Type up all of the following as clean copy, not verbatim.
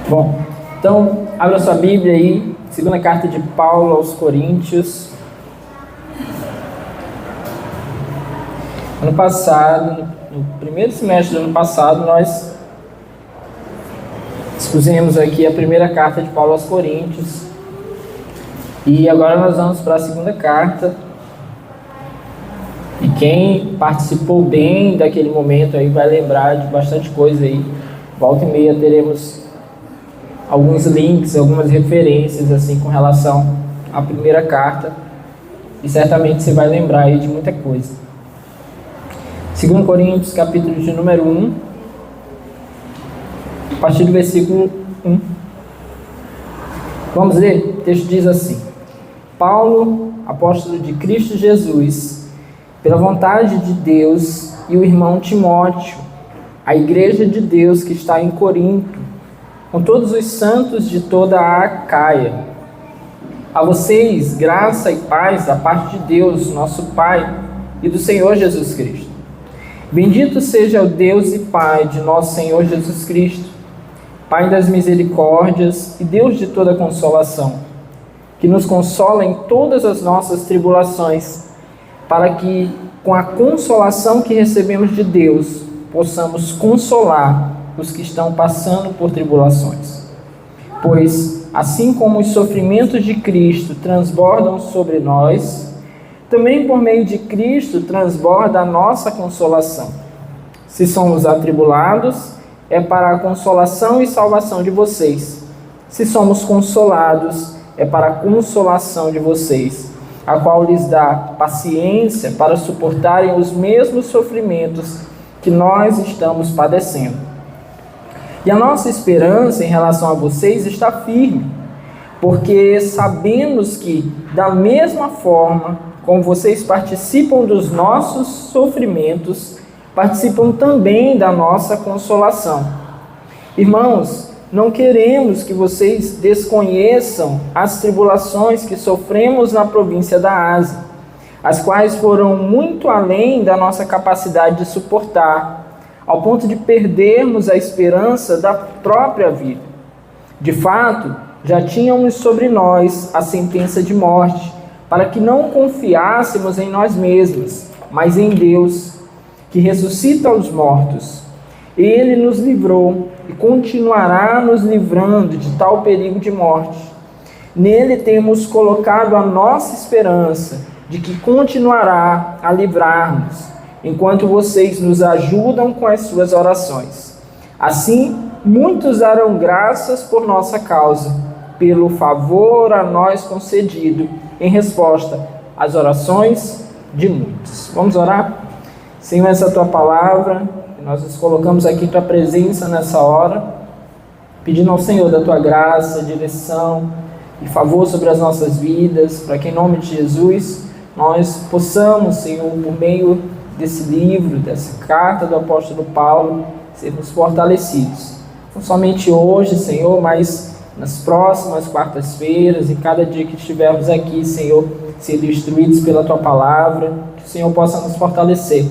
Bom, então, abra sua Bíblia aí, segunda carta de Paulo aos Coríntios. Ano passado, no primeiro semestre do ano passado, nós expusemos aqui a primeira carta de Paulo aos Coríntios. E agora nós vamos para a segunda carta. E quem participou bem daquele momento aí vai lembrar de bastante coisa aí. Volta e meia teremos alguns links, algumas referências assim com relação à primeira carta. E certamente você vai lembrar aí de muita coisa. 2 Coríntios, capítulo de número 1, a partir do versículo 1. Vamos ler? O texto diz assim: Paulo, apóstolo de Cristo Jesus, pela vontade de Deus, e o irmão Timóteo, a igreja de Deus que está em Corinto, com todos os santos de toda a Acaia. A vocês, graça e paz da parte de Deus, nosso Pai, e do Senhor Jesus Cristo. Bendito seja o Deus e Pai de nosso Senhor Jesus Cristo, Pai das misericórdias e Deus de toda consolação, que nos consola em todas as nossas tribulações, para que, com a consolação que recebemos de Deus, possamos consolar os que estão passando por tribulações. Pois, assim como os sofrimentos de Cristo transbordam sobre nós, também por meio de Cristo transborda a nossa consolação. Se somos atribulados, é para a consolação e salvação de vocês. Se somos consolados, é para a consolação de vocês, a qual lhes dá paciência para suportarem os mesmos sofrimentos que nós estamos padecendo. E a nossa esperança em relação a vocês está firme, porque sabemos que, da mesma forma como vocês participam dos nossos sofrimentos, participam também da nossa consolação. Irmãos, não queremos que vocês desconheçam as tribulações que sofremos na província da Ásia, as quais foram muito além da nossa capacidade de suportar, ao ponto de perdermos a esperança da própria vida. De fato, já tínhamos sobre nós a sentença de morte, para que não confiássemos em nós mesmos, mas em Deus, que ressuscita os mortos. Ele nos livrou e continuará nos livrando de tal perigo de morte. Nele temos colocado a nossa esperança de que continuará a livrar-nos, enquanto vocês nos ajudam com as suas orações. Assim, muitos darão graças por nossa causa, pelo favor a nós concedido, em resposta às orações de muitos. Vamos orar? Senhor, essa é a tua palavra, nós nos colocamos aqui em tua presença nessa hora, pedindo ao Senhor da tua graça, direção e favor sobre as nossas vidas, para que em nome de Jesus nós possamos, Senhor, por meio desse livro, dessa carta do apóstolo Paulo, sermos fortalecidos. Não somente hoje, Senhor, mas nas próximas quartas-feiras, em cada dia que estivermos aqui, Senhor, sendo instruídos pela tua palavra, que o Senhor possa nos fortalecer,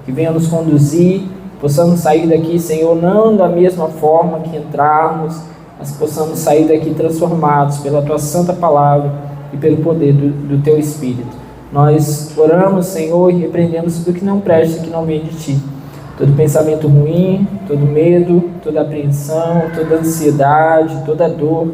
que venha nos conduzir, possamos sair daqui, Senhor, não da mesma forma que entrarmos, mas possamos sair daqui transformados pela tua santa palavra e pelo poder do teu Espírito. Nós oramos, Senhor, e repreendemos tudo que não presta, que não vem de ti. Todo pensamento ruim, todo medo, toda apreensão, toda ansiedade, toda dor,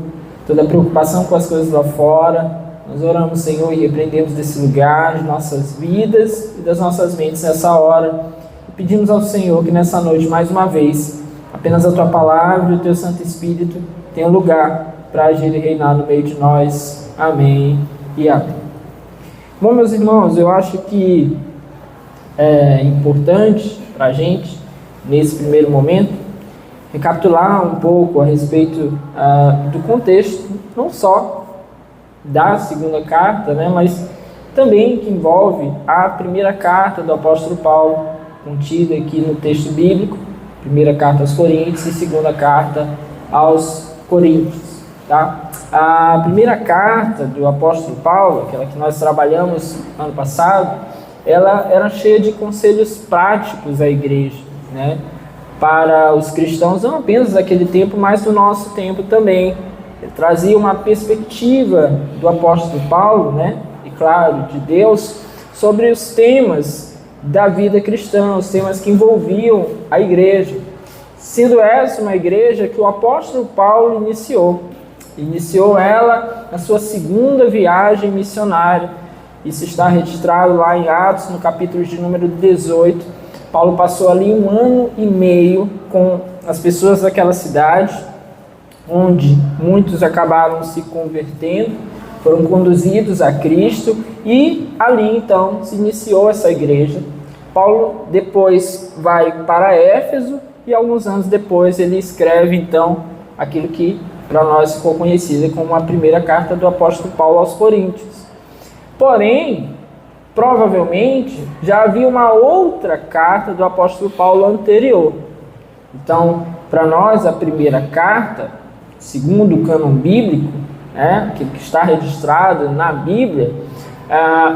toda preocupação com as coisas lá fora. Nós oramos, Senhor, e repreendemos desse lugar, de nossas vidas e das nossas mentes nessa hora. E pedimos ao Senhor que nessa noite, mais uma vez, apenas a tua palavra e o teu Santo Espírito tenham lugar para agir e reinar no meio de nós. Amém e amém. Bom, meus irmãos, eu acho que é importante para a gente, nesse primeiro momento, recapitular um pouco a respeito do contexto, não só da segunda carta, né, mas também que envolve a primeira carta do apóstolo Paulo, contida aqui no texto bíblico, primeira carta aos Coríntios e segunda carta aos Coríntios. Tá? A primeira carta do apóstolo Paulo, aquela que nós trabalhamos ano passado, ela era cheia de conselhos práticos à igreja, né? para os cristãos, não apenas daquele tempo, mas do nosso tempo também. Ele trazia uma perspectiva do apóstolo Paulo, né? E claro, de Deus, sobre os temas da vida cristã, os temas que envolviam a igreja. Sendo essa uma igreja que o apóstolo Paulo iniciou ela na sua segunda viagem missionária. Isso está registrado lá em Atos, no capítulo de número 18. Paulo passou ali 1 ano e meio com as pessoas daquela cidade, onde muitos acabaram se convertendo, foram conduzidos a Cristo, e ali então se iniciou essa igreja. Paulo depois vai para Éfeso, e alguns anos depois ele escreve então aquilo que para nós ficou conhecido como a primeira carta do apóstolo Paulo aos Coríntios. Porém, provavelmente já havia uma outra carta do apóstolo Paulo anterior. Então, para nós, a primeira carta, segundo o cânon bíblico, que está registrado na Bíblia,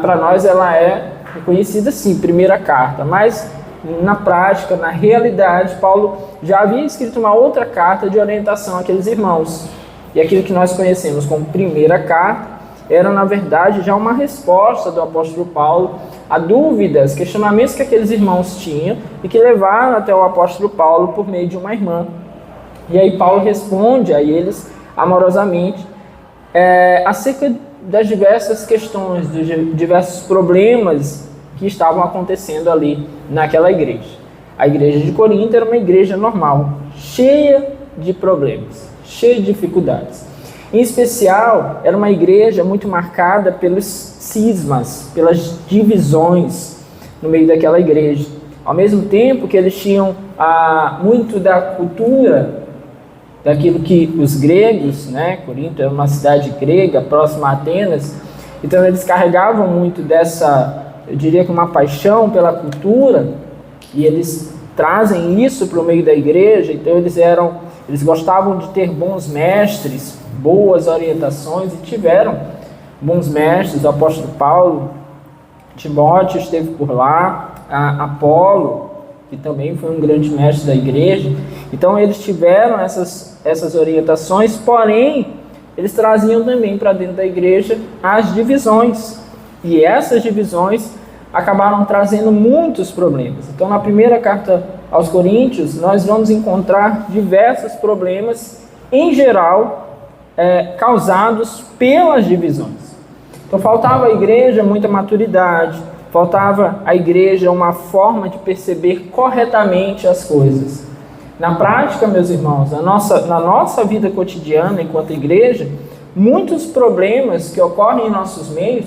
para nós ela é reconhecida sim, primeira carta, mas na prática, na realidade, Paulo já havia escrito uma outra carta de orientação àqueles irmãos. E aquilo que nós conhecemos como primeira carta era, na verdade, já uma resposta do apóstolo Paulo a dúvidas, questionamentos que aqueles irmãos tinham e que levaram até o apóstolo Paulo por meio de uma irmã. E aí Paulo responde a eles amorosamente acerca das diversas questões, dos diversos problemas que estavam acontecendo ali naquela igreja. A igreja de Corinto era uma igreja normal, cheia de problemas, cheia de dificuldades. Em especial, era uma igreja muito marcada pelos cismas, pelas divisões no meio daquela igreja. Ao mesmo tempo que eles tinham muito da cultura, daquilo que os gregos, Corinto era uma cidade grega, próxima a Atenas, então eles carregavam muito dessa, eu diria que uma paixão pela cultura, e eles trazem isso para o meio da igreja. Então eles gostavam de ter bons mestres, boas orientações, e tiveram bons mestres. O apóstolo Paulo, Timóteo esteve por lá, Apolo, que também foi um grande mestre da igreja. Então eles tiveram essas orientações, porém eles traziam também para dentro da igreja as divisões, e essas divisões acabaram trazendo muitos problemas. Então, na primeira carta aos Coríntios, nós vamos encontrar diversos problemas, em geral, causados pelas divisões. Então, faltava à igreja muita maturidade, faltava à igreja uma forma de perceber corretamente as coisas. Na prática, meus irmãos, na nossa vida cotidiana, enquanto igreja, muitos problemas que ocorrem em nosso meio,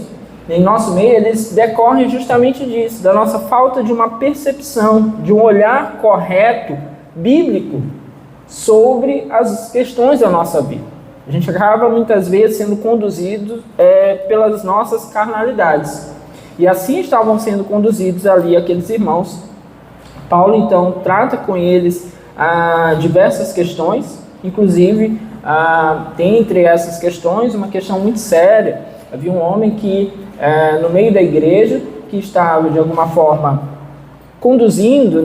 eles decorrem justamente disso, da nossa falta de uma percepção, de um olhar correto, bíblico, sobre as questões da nossa vida. A gente acaba muitas vezes sendo conduzido pelas nossas carnalidades. E assim estavam sendo conduzidos ali aqueles irmãos. Paulo então trata com eles diversas questões, inclusive tem entre essas questões uma questão muito séria. Havia um homem que no meio da igreja, que estava de alguma forma conduzindo,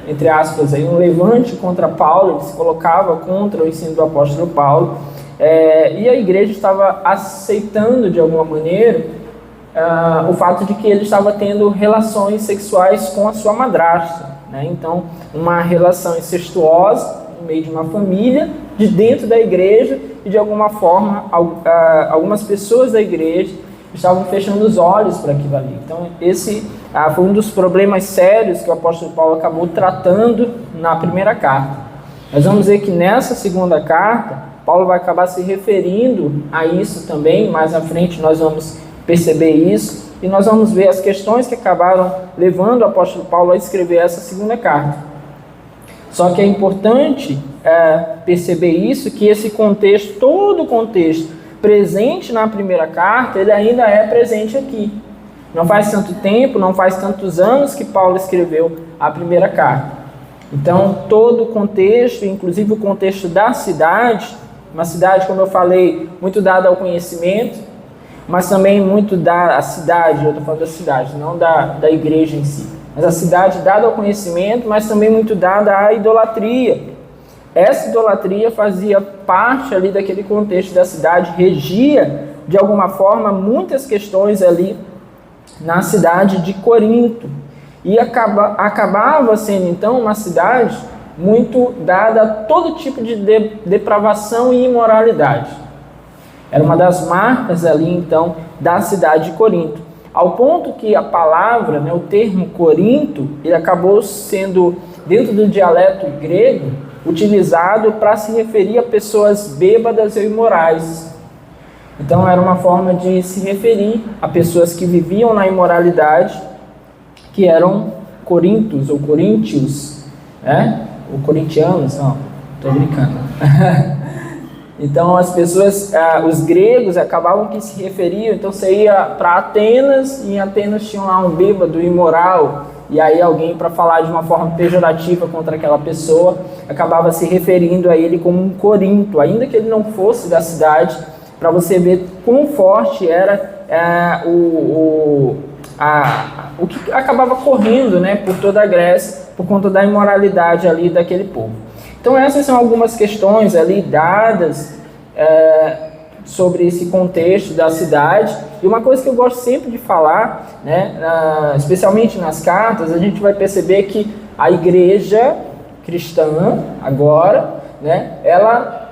entre aspas, um levante contra Paulo. Ele se colocava contra o ensino do apóstolo Paulo, e a igreja estava aceitando de alguma maneira o fato de que ele estava tendo relações sexuais com a sua madrasta, Então, uma relação incestuosa no meio de uma família, de dentro da igreja, e de alguma forma algumas pessoas da igreja estavam fechando os olhos para aquilo ali. Então esse foi um dos problemas sérios que o apóstolo Paulo acabou tratando na primeira carta. Nós vamos ver que nessa segunda carta, Paulo vai acabar se referindo a isso também. Mais à frente nós vamos perceber isso, e nós vamos ver as questões que acabaram levando o apóstolo Paulo a escrever essa segunda carta. Só que é importante perceber isso, que esse contexto, todo o contexto presente na primeira carta, ele ainda é presente aqui. Não faz tanto tempo, não faz tantos anos que Paulo escreveu a primeira carta. Então, todo o contexto, inclusive o contexto da cidade, uma cidade, como eu falei, muito dada ao conhecimento, mas também muito da cidade, eu estou falando da cidade, não da igreja em si. mas a cidade dada ao conhecimento, mas também muito dada à idolatria. Essa idolatria fazia parte ali daquele contexto da cidade, regia de alguma forma muitas questões ali na cidade de Corinto. E acabava sendo então uma cidade muito dada a todo tipo de depravação e imoralidade. Era uma das marcas ali então da cidade de Corinto. Ao ponto que a palavra, o termo Corinto, ele acabou sendo, dentro do dialeto grego, utilizado para se referir a pessoas bêbadas e imorais. Então era uma forma de se referir a pessoas que viviam na imoralidade, que eram corintos ou coríntios, ou corintianos, não, estou brincando. Então as pessoas, os gregos acabavam que se referiam, então você ia para Atenas, e em Atenas tinha lá um bêbado imoral, e aí alguém, para falar de uma forma pejorativa contra aquela pessoa, acabava se referindo a ele como um corinto, ainda que ele não fosse da cidade, para você ver quão forte era o que acabava correndo, por toda a Grécia, por conta da imoralidade ali daquele povo. Então essas são algumas questões ali dadas sobre esse contexto da cidade. E uma coisa que eu gosto sempre de falar, especialmente nas cartas, a gente vai perceber que a igreja cristã agora, ela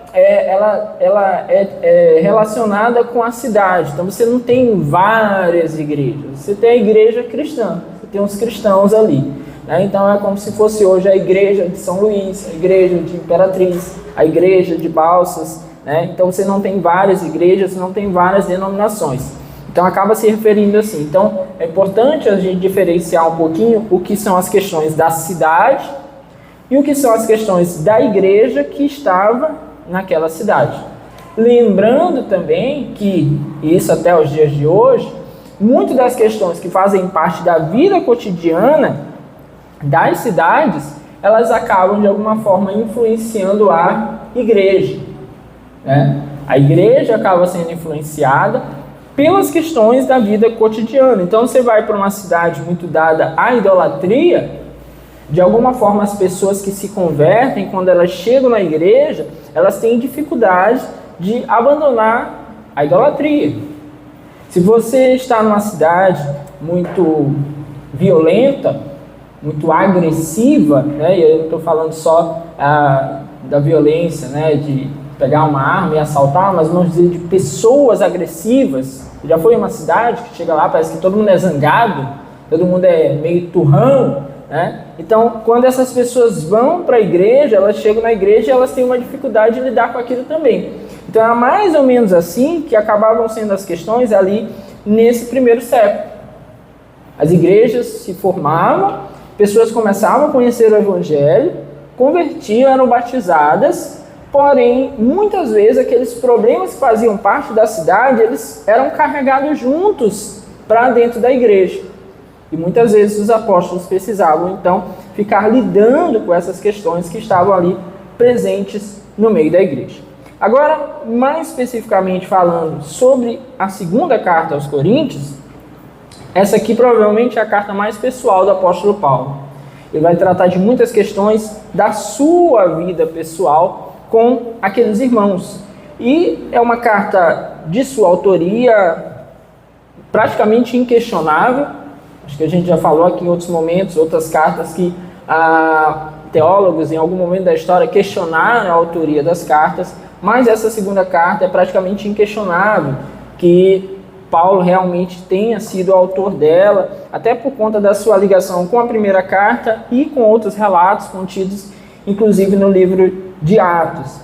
é relacionada com a cidade. Então você não tem várias igrejas, você tem a igreja cristã, você tem uns cristãos ali. Então é como se fosse hoje a igreja de São Luís, a igreja de Imperatriz, a igreja de Balsas. Então você não tem várias igrejas, não tem várias denominações. Então acaba se referindo assim. Então é importante a gente diferenciar um pouquinho o que são as questões da cidade e o que são as questões da igreja que estava naquela cidade. Lembrando também que, isso até os dias de hoje, muitas das questões que fazem parte da vida cotidiana das cidades, elas acabam de alguma forma influenciando a igreja. A igreja acaba sendo influenciada pelas questões da vida cotidiana. Então você vai para uma cidade muito dada à idolatria, de alguma forma as pessoas que se convertem, quando elas chegam na igreja, elas têm dificuldade de abandonar a idolatria. Se você está numa cidade muito violenta, muito agressiva, e eu não estou falando só da violência, de pegar uma arma e assaltar, mas vamos dizer de pessoas agressivas. Já foi uma cidade que chega lá, parece que todo mundo é zangado, todo mundo é meio turrão, Então, quando essas pessoas vão para a igreja, elas chegam na igreja e elas têm uma dificuldade de lidar com aquilo também. Então, é mais ou menos assim que acabavam sendo as questões ali nesse primeiro século. As igrejas se formavam, pessoas começavam a conhecer o evangelho, convertiam, eram batizadas, porém, muitas vezes, aqueles problemas que faziam parte da cidade, eles eram carregados juntos para dentro da igreja. E muitas vezes os apóstolos precisavam, então, ficar lidando com essas questões que estavam ali presentes no meio da igreja. Agora, mais especificamente falando sobre a segunda carta aos Coríntios, essa aqui provavelmente é a carta mais pessoal do apóstolo Paulo. Ele vai tratar de muitas questões da sua vida pessoal com aqueles irmãos. E é uma carta de sua autoria praticamente inquestionável. Acho que a gente já falou aqui em outros momentos, outras cartas que teólogos em algum momento da história questionaram a autoria das cartas, mas essa segunda carta é praticamente inquestionável, que Paulo realmente tenha sido o autor dela, até por conta da sua ligação com a primeira carta e com outros relatos contidos, inclusive no livro de Atos.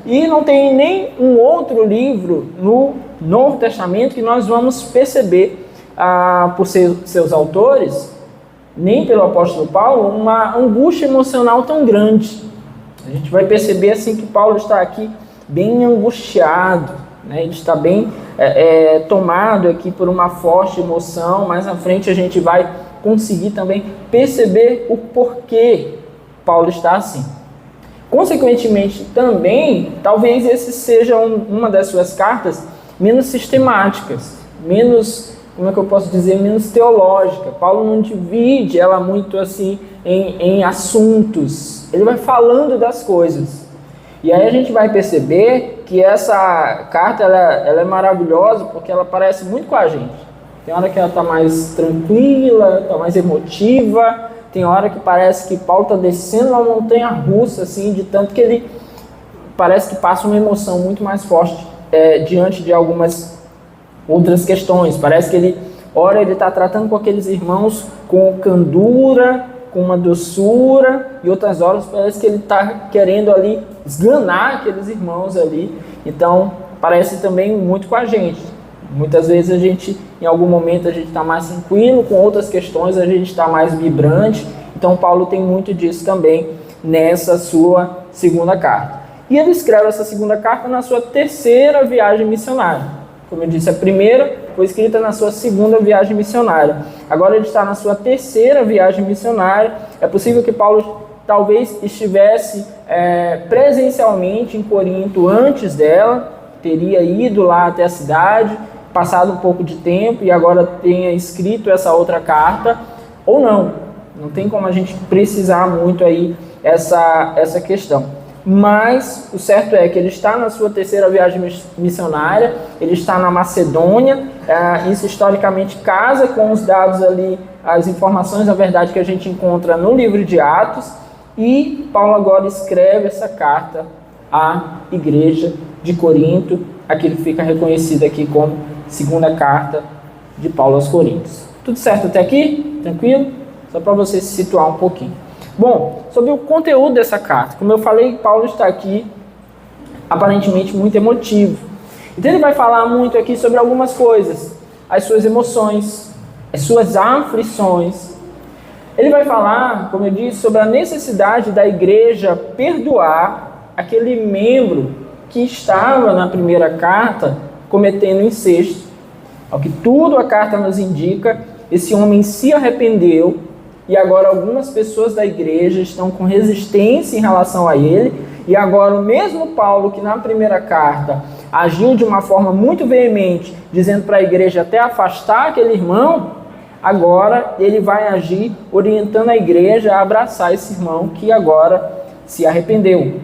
E não tem nem um outro livro no Novo Testamento que nós vamos perceber por seus autores, nem pelo apóstolo Paulo, uma angústia emocional tão grande. A gente vai perceber assim que Paulo está aqui bem angustiado, ele está bem tomado aqui por uma forte emoção. Mais à frente a gente vai conseguir também perceber o porquê Paulo está assim. Consequentemente também, talvez esse seja uma das suas cartas menos sistemáticas, menos como é que eu posso dizer, menos teológica. Paulo não divide ela muito assim em assuntos. Ele vai falando das coisas. E aí a gente vai perceber que essa carta ela é maravilhosa porque ela parece muito com a gente. Tem hora que ela está mais tranquila, está mais emotiva. Tem hora que parece que Paulo está descendo uma montanha russa, assim, de tanto que ele parece que passa uma emoção muito mais forte diante de algumas outras questões. Parece que ele está tratando com aqueles irmãos com candura, com uma doçura, e outras horas parece que ele está querendo ali esganar aqueles irmãos ali. Então, parece também muito com a gente. Muitas vezes a gente, em algum momento, a gente está mais tranquilo, com outras questões a gente está mais vibrante. Então, Paulo tem muito disso também nessa sua segunda carta. E ele escreve essa segunda carta na sua terceira viagem missionária. Como eu disse, a primeira foi escrita na sua segunda viagem missionária. Agora ele está na sua terceira viagem missionária. É possível que Paulo talvez estivesse presencialmente em Corinto antes dela, teria ido lá até a cidade, passado um pouco de tempo e agora tenha escrito essa outra carta, ou não. Não tem como a gente precisar muito aí essa questão. Mas o certo é que ele está na sua terceira viagem missionária, ele está na Macedônia, isso historicamente casa com os dados ali, as informações, na verdade, que a gente encontra no livro de Atos, e Paulo agora escreve essa carta à igreja de Corinto, aquilo fica reconhecido aqui como segunda carta de Paulo aos Coríntios. Tudo certo até aqui? Tranquilo? Só para você se situar um pouquinho. Bom, sobre o conteúdo dessa carta, como eu falei, Paulo está aqui aparentemente muito emotivo. Então ele vai falar muito aqui sobre algumas coisas, as suas emoções, as suas aflições. Ele vai falar, como eu disse, sobre a necessidade da igreja perdoar aquele membro que estava na primeira carta cometendo incesto. Ao que tudo a carta nos indica, esse homem se arrependeu e agora algumas pessoas da igreja estão com resistência em relação a ele, e agora o mesmo Paulo que na primeira carta agiu de uma forma muito veemente, dizendo para a igreja até afastar aquele irmão, agora ele vai agir orientando a igreja a abraçar esse irmão que agora se arrependeu.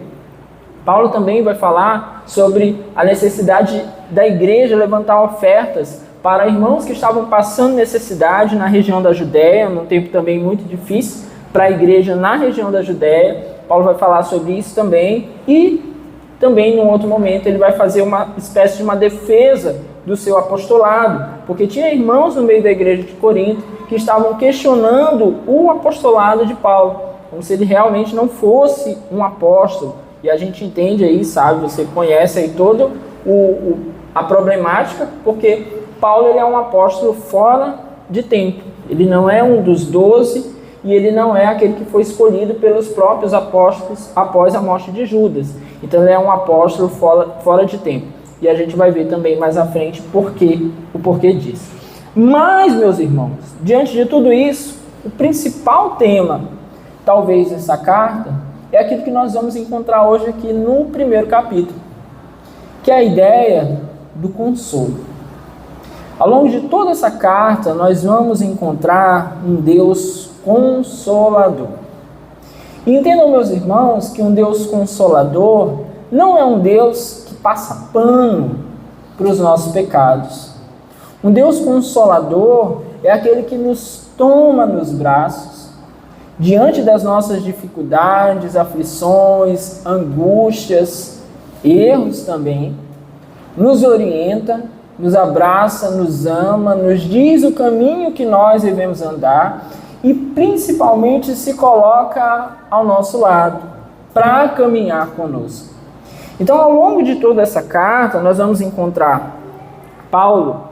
Paulo também vai falar sobre a necessidade da igreja levantar ofertas para irmãos que estavam passando necessidade na região da Judéia, num tempo também muito difícil para a igreja na região da Judéia. Paulo vai falar sobre isso também, e também, num outro momento, ele vai fazer uma espécie de uma defesa do seu apostolado, porque tinha irmãos no meio da igreja de Corinto que estavam questionando o apostolado de Paulo, como se ele realmente não fosse um apóstolo. E a gente entende aí, sabe, você conhece aí toda a problemática, porque Paulo ele é um apóstolo fora de tempo. Ele não é um dos 12 e ele não é aquele que foi escolhido pelos próprios apóstolos após a morte de Judas. Então ele é um apóstolo fora de tempo. E a gente vai ver também mais à frente o porquê disso. Mas, meus irmãos, diante de tudo isso, o principal tema, talvez, dessa carta, é aquilo que nós vamos encontrar hoje aqui no primeiro capítulo, que é a ideia do consolo. Ao longo de toda essa carta, nós vamos encontrar um Deus consolador. E entendam, meus irmãos, que um Deus consolador não é um Deus que passa pano para os nossos pecados. Um Deus consolador é aquele que nos toma nos braços, diante das nossas dificuldades, aflições, angústias, erros também, nos orienta, nos abraça, nos ama, nos diz o caminho que nós devemos andar e principalmente se coloca ao nosso lado para caminhar conosco. Então, ao longo de toda essa carta, nós vamos encontrar Paulo,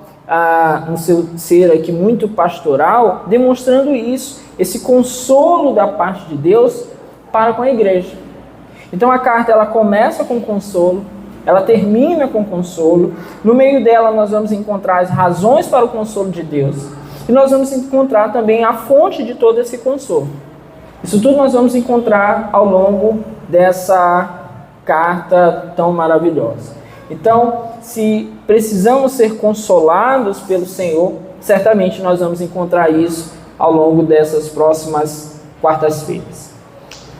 no seu ser aqui muito pastoral, demonstrando isso, esse consolo da parte de Deus para com a igreja. Então a carta ela começa com consolo, ela termina com consolo. No meio dela nós vamos encontrar as razões para o consolo de Deus. E nós vamos encontrar também a fonte de todo esse consolo. Isso tudo nós vamos encontrar ao longo dessa carta tão maravilhosa. Então, se precisamos ser consolados pelo Senhor, certamente nós vamos encontrar isso ao longo dessas próximas quartas-feiras.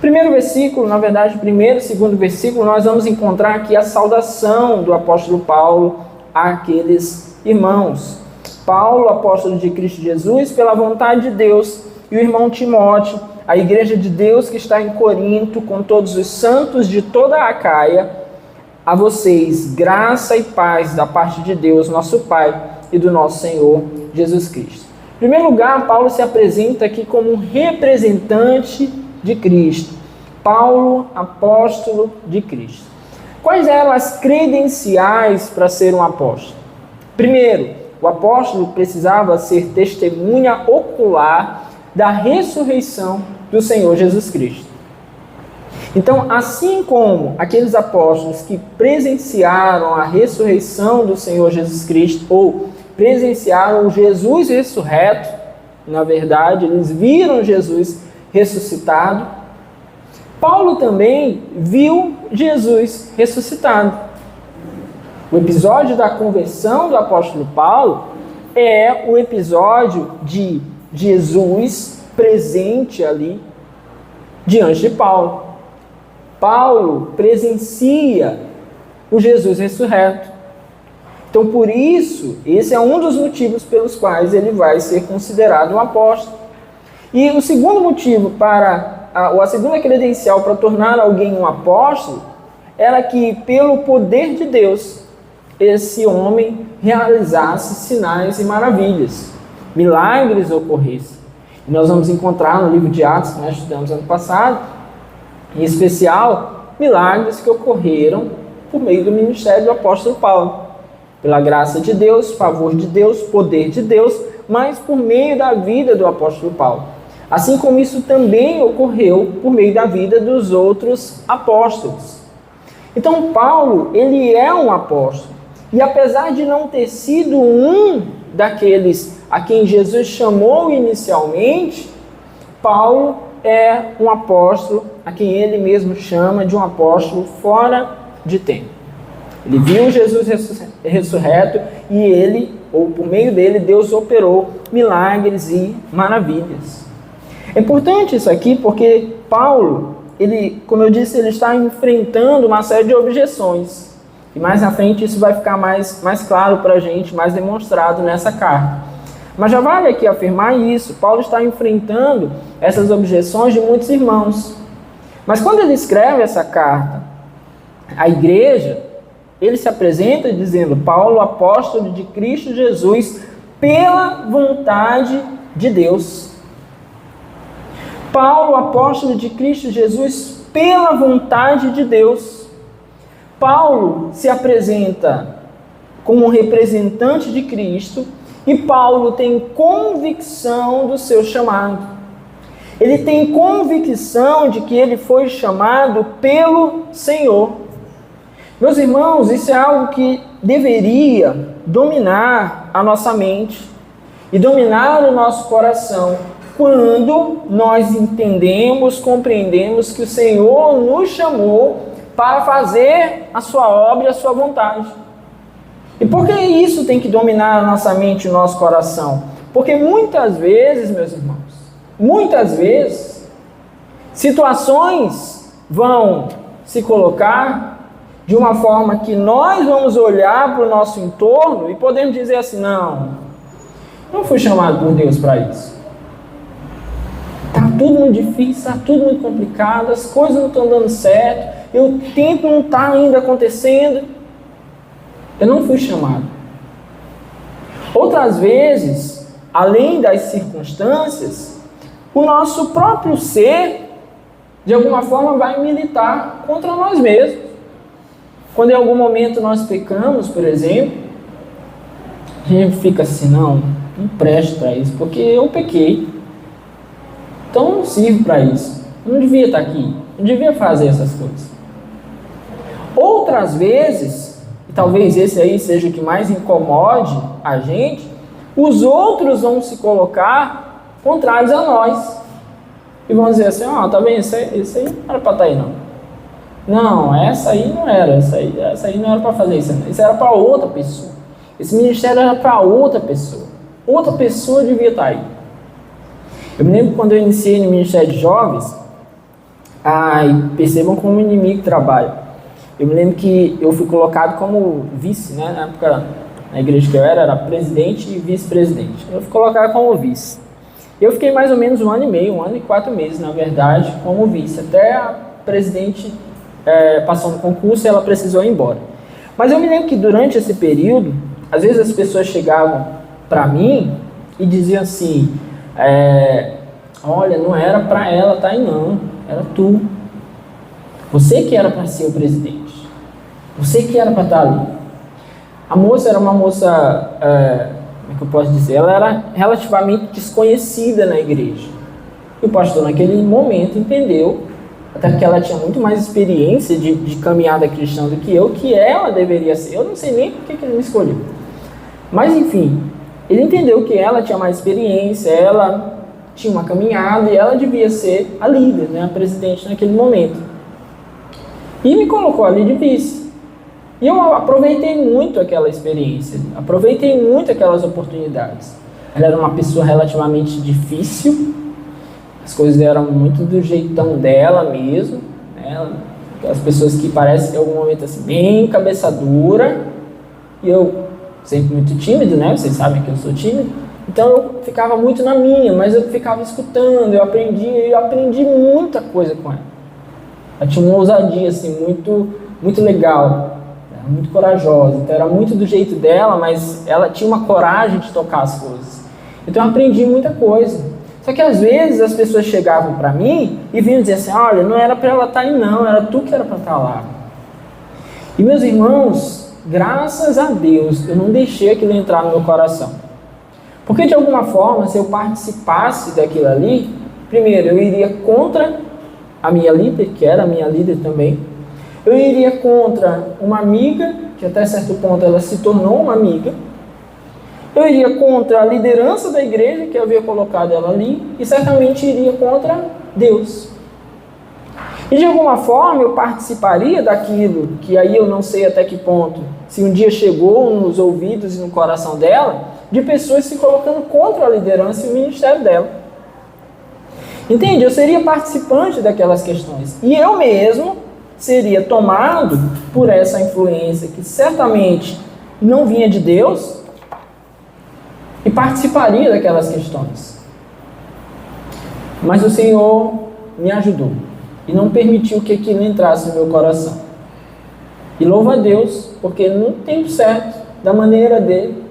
Primeiro versículo, na verdade, primeiro e segundo versículo, nós vamos encontrar aqui a saudação do apóstolo Paulo àqueles irmãos. Paulo, apóstolo de Cristo Jesus, pela vontade de Deus, e o irmão Timóteo, a igreja de Deus que está em Corinto, com todos os santos de toda a Acaia, a vocês, graça e paz da parte de Deus, nosso Pai, e do nosso Senhor Jesus Cristo. Em primeiro lugar, Paulo se apresenta aqui como um representante de Cristo. Paulo, apóstolo de Cristo. Quais eram as credenciais para ser um apóstolo? Primeiro, o apóstolo precisava ser testemunha ocular da ressurreição do Senhor Jesus Cristo. Então, assim como aqueles apóstolos que presenciaram a ressurreição do Senhor Jesus Cristo, ou presenciaram Jesus ressurreto, na verdade, eles viram Jesus ressuscitado, Paulo também viu Jesus ressuscitado. O episódio da conversão do apóstolo Paulo é o episódio de Jesus presente ali diante de Paulo. Paulo presencia o Jesus ressurreto. Então, por isso, esse é um dos motivos pelos quais ele vai ser considerado um apóstolo. E o segundo motivo ou a segunda credencial para tornar alguém um apóstolo era que, pelo poder de Deus, esse homem realizasse sinais e maravilhas, milagres ocorressem. E nós vamos encontrar no livro de Atos, que nós estudamos ano passado, em especial, milagres que ocorreram por meio do ministério do apóstolo Paulo. Pela graça de Deus, favor de Deus, poder de Deus, mas por meio da vida do apóstolo Paulo. Assim como isso também ocorreu por meio da vida dos outros apóstolos. Então, Paulo, ele é um apóstolo. E apesar de não ter sido um daqueles a quem Jesus chamou inicialmente, Paulo é um apóstolo a quem ele mesmo chama de um apóstolo fora de tempo. Ele viu Jesus ressurreto e ele, ou por meio dele, Deus operou milagres e maravilhas. É importante isso aqui porque Paulo, ele, como eu disse, ele está enfrentando uma série de objeções. E mais à frente isso vai ficar mais claro para a gente, mais demonstrado nessa carta. Mas já vale aqui afirmar isso. Paulo está enfrentando essas objeções de muitos irmãos. Mas quando ele escreve essa carta à igreja, ele se apresenta dizendo: Paulo, apóstolo de Cristo Jesus, pela vontade de Deus. Paulo, apóstolo de Cristo Jesus, pela vontade de Deus. Paulo se apresenta como um representante de Cristo e Paulo tem convicção do seu chamado. Ele tem convicção de que ele foi chamado pelo Senhor. Meus irmãos, isso é algo que deveria dominar a nossa mente e dominar o nosso coração quando nós entendemos, compreendemos que o Senhor nos chamou para fazer a sua obra e a sua vontade. E por que isso tem que dominar a nossa mente e o nosso coração? Porque muitas vezes, meus irmãos, muitas vezes, situações vão se colocar de uma forma que nós vamos olhar para o nosso entorno e podemos dizer assim: não fui chamado por Deus para isso. Está tudo muito difícil, está tudo muito complicado, as coisas não estão dando certo, o tempo não está ainda acontecendo. Eu não fui chamado. Outras vezes, além das circunstâncias, o nosso próprio ser, de alguma forma, vai militar contra nós mesmos. Quando em algum momento nós pecamos, por exemplo, a gente fica assim: não presto para isso, porque eu pequei. Então não sirvo para isso. Eu não devia estar aqui. Eu não devia fazer essas coisas. Outras vezes, e talvez esse aí seja o que mais incomode a gente, os outros vão se colocar contrários a nós. E vão dizer assim: tá vendo, esse aí não era para estar aí não. Não, essa aí não era, essa aí não era para fazer isso. Isso era para outra pessoa. Esse ministério era para outra pessoa. outra pessoa devia estar aí. Eu me lembro quando eu iniciei no Ministério de Jovens, e percebam como o inimigo trabalha. Eu me lembro que eu fui colocado como vice, né? Na época, na igreja que eu era presidente e vice-presidente. Eu fui colocado como vice. Eu fiquei mais ou menos 1 ano e meio, 1 ano e 4 meses, na verdade, como vice. Até a presidente passou no concurso e ela precisou ir embora. Mas eu me lembro que durante esse período, às vezes as pessoas chegavam para mim e diziam assim, olha, não era para ela estar aí não, era tu. Você que era para ser o presidente. Você que era para estar ali. A moça era uma moça, como é que eu posso dizer? Ela era relativamente desconhecida na igreja. E o pastor naquele momento entendeu, até porque ela tinha muito mais experiência de caminhada cristã do que ela deveria ser. Eu não sei nem por que ele me escolheu. Mas enfim, ele entendeu que ela tinha mais experiência, ela tinha uma caminhada e ela devia ser a líder, né, a presidente naquele momento. E me colocou ali de vice. E eu aproveitei muito aquela experiência, aproveitei muito aquelas oportunidades. Ela era uma pessoa relativamente difícil, as coisas eram muito do jeitão dela mesmo, né? Aquelas pessoas que parecem em algum momento assim, bem cabeça dura, e eu sempre muito tímido, né? Vocês sabem que eu sou tímido, então eu ficava muito na minha, mas eu ficava escutando, eu aprendi muita coisa com ela. Ela tinha uma ousadia assim, muito legal, muito corajosa, então era muito do jeito dela, mas ela tinha uma coragem de tocar as coisas. Então eu aprendi muita coisa. Só que às vezes as pessoas chegavam para mim e vinham dizer assim, olha, não era para ela estar aí não, era tu que era para estar lá. E meus irmãos, graças a Deus, eu não deixei aquilo entrar no meu coração. Porque de alguma forma, se eu participasse daquilo ali, primeiro, eu iria contra a minha líder, que era a minha líder também. Eu iria contra uma amiga, que até certo ponto ela se tornou uma amiga. Eu iria contra a liderança da igreja, que havia colocado ela ali, e certamente iria contra Deus. E de alguma forma eu participaria daquilo, que aí eu não sei até que ponto, se um dia chegou nos ouvidos e no coração dela, de pessoas se colocando contra a liderança e o ministério dela. Entende? Eu seria participante daquelas questões. E eu mesmo seria tomado por essa influência que certamente não vinha de Deus, e participaria daquelas questões. Mas o Senhor me ajudou e não permitiu que aquilo entrasse no meu coração. E louvo a Deus, porque no tempo certo, da maneira dele,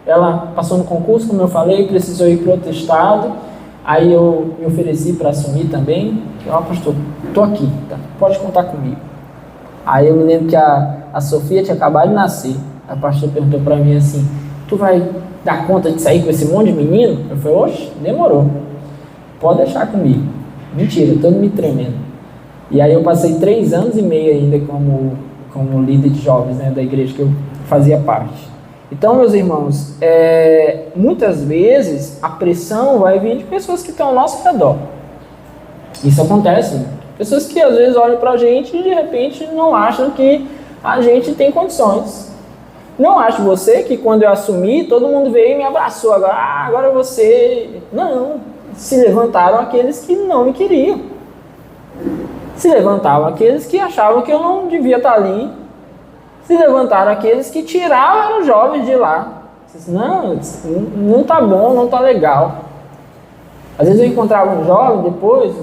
ela passou no concurso, como eu falei, precisou ir para outro estado, aí eu me ofereci para assumir também. Pastor, estou aqui, tá? Pode contar comigo. Aí eu me lembro que a Sofia tinha acabado de nascer. A pastor perguntou para mim assim, tu vai dar conta de sair com esse monte de menino? Eu falei, oxe, demorou. Pode deixar comigo. Mentira, todo me tremendo. E aí eu passei 3 anos e meio ainda como líder de jovens, né, da igreja que eu fazia parte. Então, meus irmãos, muitas vezes a pressão vai vir de pessoas que estão ao nosso redor. Isso acontece, né? Pessoas que às vezes olham pra gente e de repente não acham que a gente tem condições. Não acho você que quando eu assumi, todo mundo veio e me abraçou. Agora você... Não. Se levantaram aqueles que não me queriam. Se levantaram aqueles que achavam que eu não devia estar ali. Se levantaram aqueles que tiravam os jovens de lá. Não está bom, não está legal. Às vezes eu encontrava um jovem depois,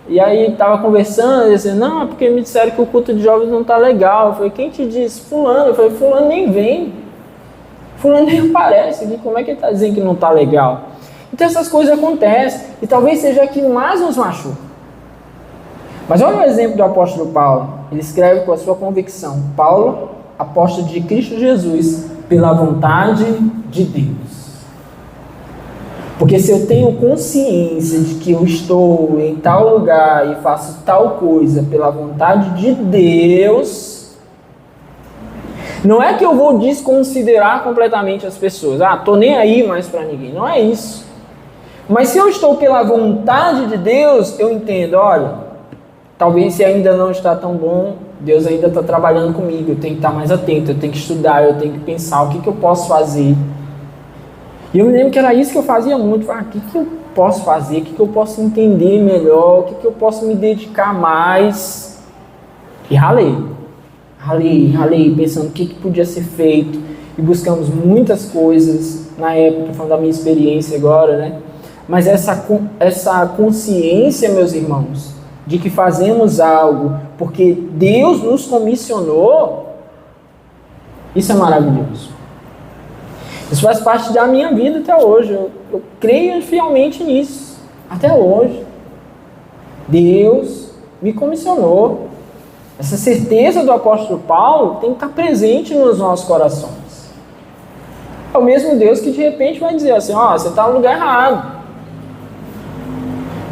e aí estava conversando, e dizia, não, é porque me disseram que o culto de jovens não está legal. Eu falei, quem te disse? Fulano. Eu falei, fulano nem vem. Fulano nem aparece aqui, como é que ele está dizendo que não está legal? Então essas coisas acontecem, e talvez seja a que mais nos machuca. Mas olha o exemplo do apóstolo Paulo. Ele escreve com a sua convicção. Paulo, apóstolo de Cristo Jesus, pela vontade de Deus. Porque se eu tenho consciência de que eu estou em tal lugar e faço tal coisa pela vontade de Deus, não é que eu vou desconsiderar completamente as pessoas. Tô nem aí mais para ninguém. Não é isso. Mas se eu estou pela vontade de Deus, eu entendo, olha, talvez se ainda não está tão bom, Deus ainda está trabalhando comigo, eu tenho que estar mais atento, eu tenho que estudar, eu tenho que pensar o que eu posso fazer. E eu me lembro que era isso que eu fazia muito. O que eu posso fazer? O que eu posso entender melhor? O que eu posso me dedicar mais? E ralei, pensando o que podia ser feito. E buscamos muitas coisas na época, falando da minha experiência agora, né? Mas essa consciência, meus irmãos, de que fazemos algo porque Deus nos comissionou, isso é maravilhoso. Isso faz parte da minha vida até hoje. Eu creio fielmente nisso, até hoje. Deus me comissionou. Essa certeza do apóstolo Paulo tem que estar presente nos nossos corações. É o mesmo Deus que de repente vai dizer assim, você está no lugar errado.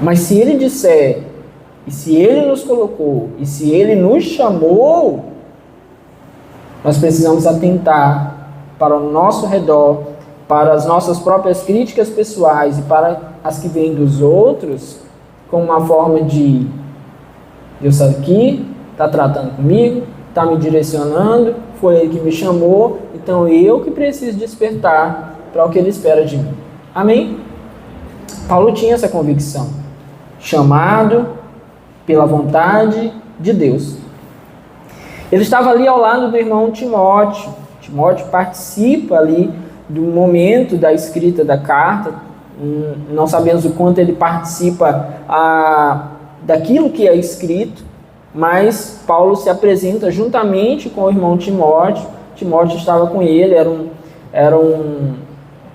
Mas se Ele disser, e se Ele nos colocou, e se Ele nos chamou, nós precisamos atentar para o nosso redor, para as nossas próprias críticas pessoais e para as que vêm dos outros, como uma forma de Deus está aqui, está tratando comigo, está me direcionando, foi Ele que me chamou, então eu que preciso despertar para o que Ele espera de mim. Amém? Paulo tinha essa convicção, chamado pela vontade de Deus. Ele estava ali ao lado do irmão Timóteo. Timóteo participa ali do momento da escrita da carta. Não sabemos o quanto ele participa daquilo que é escrito, mas Paulo se apresenta juntamente com o irmão Timóteo. Timóteo estava com ele, era um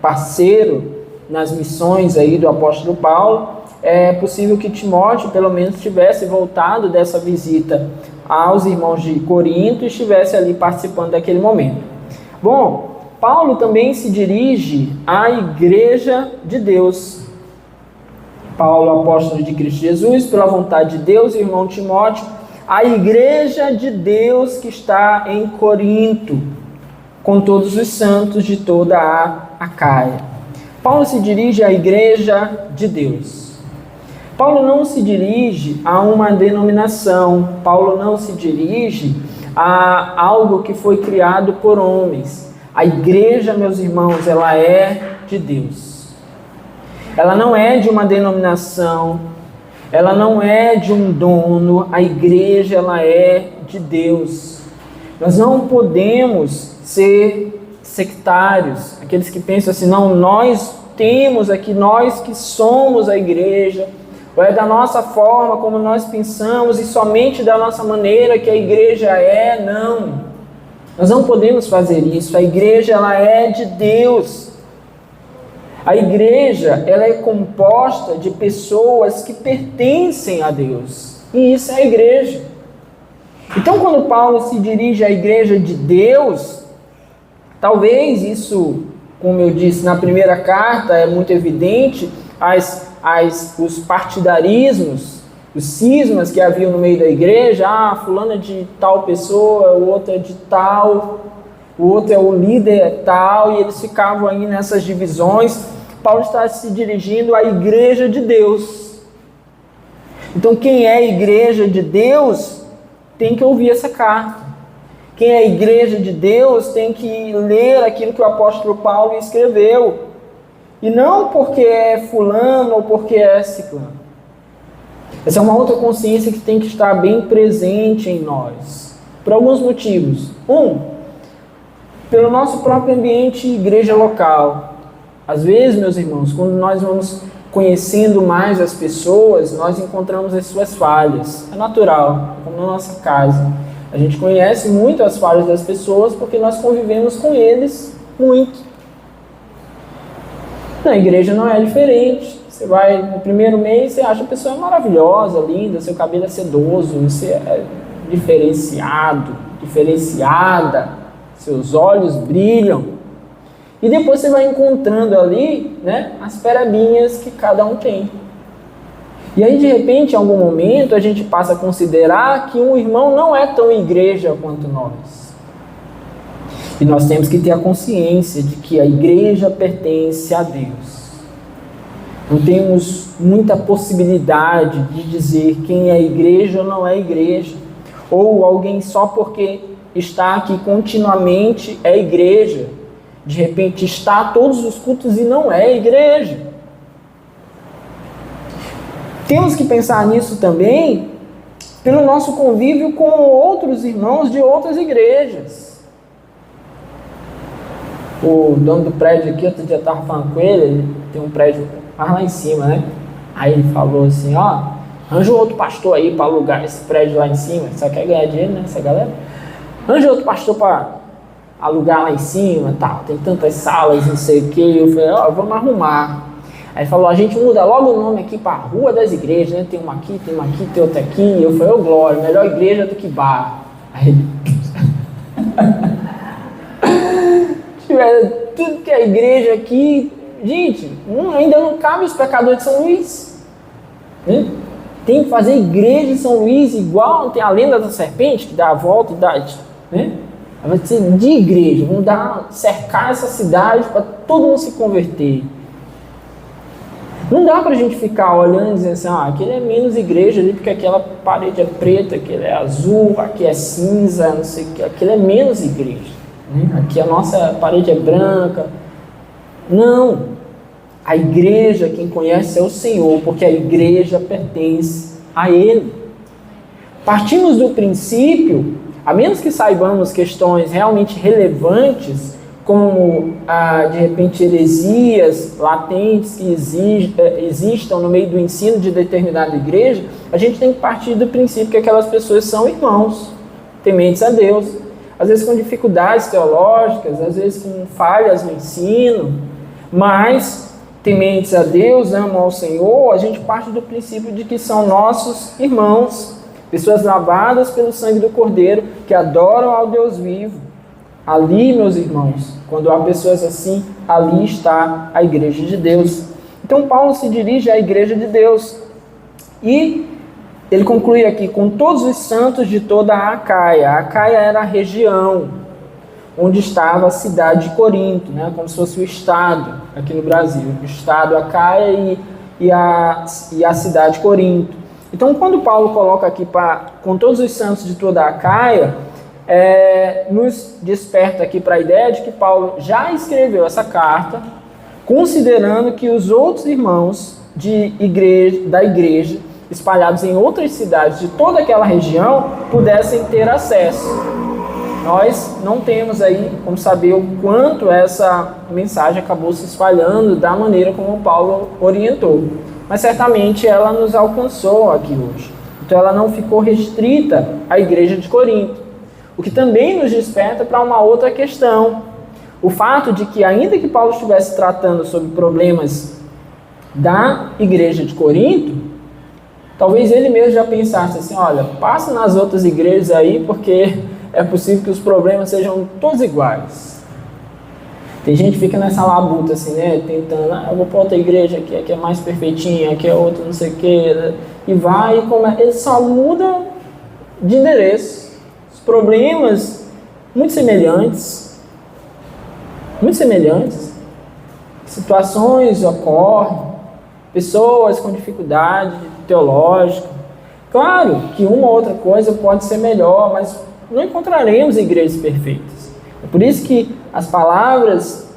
parceiro nas missões aí do apóstolo Paulo. É possível que Timóteo pelo menos tivesse voltado dessa visita aos irmãos de Corinto e estivesse ali participando daquele momento. Bom, Paulo também se dirige à igreja de Deus. Paulo, apóstolo de Cristo Jesus, pela vontade de Deus, irmão Timóteo, a igreja de Deus que está em Corinto, com todos os santos de toda a Acaia. Paulo se dirige à igreja de Deus. Paulo não se dirige a uma denominação, Paulo não se dirige a algo que foi criado por homens. A igreja, meus irmãos, ela é de Deus. Ela não é de uma denominação, ela não é de um dono, a igreja, ela é de Deus. Nós não podemos ser sectários, aqueles que pensam assim, não, nós temos aqui, nós que somos a igreja, ou é da nossa forma como nós pensamos e somente da nossa maneira que a igreja é. Não, nós não podemos fazer isso. A igreja, ela é de Deus. A igreja, ela é composta de pessoas que pertencem a Deus, e isso é a igreja. Então, quando Paulo se dirige à igreja de Deus, talvez isso, como eu disse na primeira carta, é muito evidente, os partidarismos, os cismas que haviam no meio da igreja, fulano é de tal pessoa, o outro é de tal, o outro é o líder tal, e eles ficavam aí nessas divisões. Paulo está se dirigindo à igreja de Deus. Então, quem é a igreja de Deus tem que ouvir essa carta. Quem é a igreja de Deus tem que ler aquilo que o apóstolo Paulo escreveu. E não porque é fulano ou porque é ciclano. Essa é uma outra consciência que tem que estar bem presente em nós. Por alguns motivos. Pelo nosso próprio ambiente igreja local. Às vezes, meus irmãos, quando nós vamos conhecendo mais as pessoas, nós encontramos as suas falhas. É natural, como na nossa casa. A gente conhece muito as falhas das pessoas porque nós convivemos com eles muito. Na igreja não é diferente. Você vai no primeiro mês, você acha a pessoa maravilhosa, linda, seu cabelo é sedoso, você é diferenciado, diferenciada, seus olhos brilham. E depois você vai encontrando ali, as perebinhas que cada um tem. E aí, de repente, em algum momento, a gente passa a considerar que um irmão não é tão igreja quanto nós. E nós temos que ter a consciência de que a igreja pertence a Deus. Não temos muita possibilidade de dizer quem é igreja ou não é igreja. Ou alguém só porque está aqui continuamente é igreja. de repente está todos os cultos e não é igreja. Temos que pensar nisso também pelo nosso convívio com outros irmãos de outras igrejas. O dono do prédio aqui, outro dia eu estava falando com ele tem um prédio mais lá em cima, né? Aí ele falou assim, arranja outro pastor aí para alugar esse prédio lá em cima, só quer ganhar dinheiro, né, essa galera? Arranja outro pastor para alugar lá em cima, tal, tem tantas salas, não sei o que. Eu falei, vamos arrumar. Aí ele falou, a gente muda logo o nome aqui para Rua das Igrejas, né? Tem uma aqui, tem outra aqui. Eu falei, glória, melhor igreja do que bar. Aí ele... tudo que é igreja aqui, gente, ainda não cabe os pecadores de São Luís. Né? Tem que fazer igreja em São Luís igual tem a lenda da serpente, que dá a volta e dá... Né? Vai ser de igreja, vamos cercar essa cidade para todo mundo se converter. Não dá para a gente ficar olhando e dizendo assim, aquele é menos igreja ali, porque aquela parede é preta, aquele é azul, aqui é cinza, não sei o que, aquele é menos igreja. Né? Aqui a nossa parede é branca. Não, a igreja, quem conhece é o Senhor, porque a igreja pertence a Ele. Partimos do princípio, a menos que saibamos questões realmente relevantes, como, de repente, heresias latentes que existam no meio do ensino de determinada igreja, a gente tem que partir do princípio que aquelas pessoas são irmãos, tementes a Deus, às vezes com dificuldades teológicas, às vezes com falhas no ensino, mas tementes a Deus, amam ao Senhor, a gente parte do princípio de que são nossos irmãos, pessoas lavadas pelo sangue do Cordeiro, que adoram ao Deus vivo. Ali, meus irmãos, quando há pessoas assim, ali está a igreja de Deus. Então Paulo se dirige à igreja de Deus. E ele conclui aqui, com todos os santos de toda a Acaia. A Acaia era a região onde estava a cidade de Corinto, né? Como se fosse o estado aqui no Brasil. O estado Acaia e a cidade de Corinto. Então, quando Paulo coloca aqui com todos os santos de toda a Acaia, nos desperta aqui para a ideia de que Paulo já escreveu essa carta, considerando que os outros irmãos da igreja, espalhados em outras cidades de toda aquela região, pudessem ter acesso. Nós não temos aí como saber o quanto essa mensagem acabou se espalhando da maneira como Paulo orientou. Mas certamente ela nos alcançou aqui hoje. Então ela não ficou restrita à igreja de Corinto. O que também nos desperta para uma outra questão. O fato de que, ainda que Paulo estivesse tratando sobre problemas da igreja de Corinto, talvez ele mesmo já pensasse assim, olha, passa nas outras igrejas aí, porque é possível que os problemas sejam todos iguais. Tem gente que fica nessa labuta assim, né, tentando, eu vou para outra igreja aqui é mais perfeitinha, aqui é outra não sei o que, e vai, ele só muda de endereço. Os problemas muito semelhantes, situações ocorrem, pessoas com dificuldade teológica. Claro que uma ou outra coisa pode ser melhor, mas não encontraremos igrejas perfeitas. É por isso que as palavras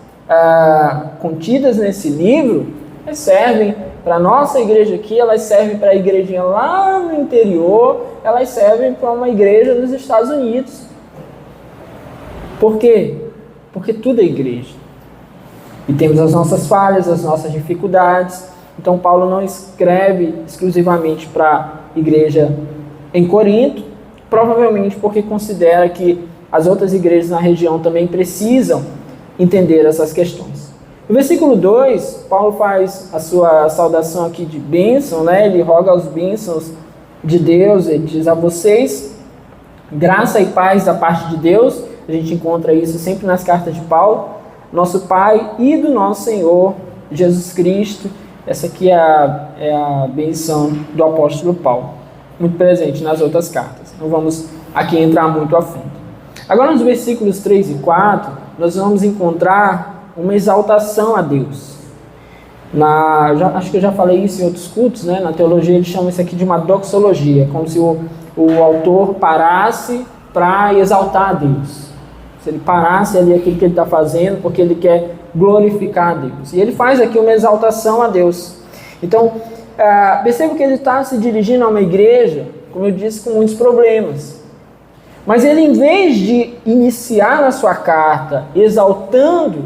contidas nesse livro servem para a nossa igreja aqui, elas servem para a igrejinha lá no interior, elas servem para uma igreja nos Estados Unidos. Por quê? Porque tudo é igreja. E temos as nossas falhas, as nossas dificuldades. Então Paulo não escreve exclusivamente para a igreja em Corinto, provavelmente porque considera que as outras igrejas na região também precisam entender essas questões. No versículo 2, Paulo faz a sua saudação aqui de bênção, né? Ele roga as bênçãos de Deus, ele diz a vocês, graça e paz da parte de Deus. A gente encontra isso sempre nas cartas de Paulo, nosso Pai e do nosso Senhor Jesus Cristo. Essa aqui é a bênção do apóstolo Paulo, muito presente nas outras cartas. Não vamos aqui entrar muito a fundo. Agora, nos versículos 3 e 4, nós vamos encontrar uma exaltação a Deus. Acho que eu já falei isso em outros cultos, né? Na teologia eles chamam isso aqui de uma doxologia, como se o autor parasse para exaltar a Deus. se ele parasse ali aquilo que ele está fazendo, porque ele quer glorificar a Deus. E ele faz aqui uma exaltação a Deus. Então, perceba que ele está se dirigindo a uma igreja, como eu disse, com muitos problemas. Mas ele, em vez de iniciar na sua carta exaltando,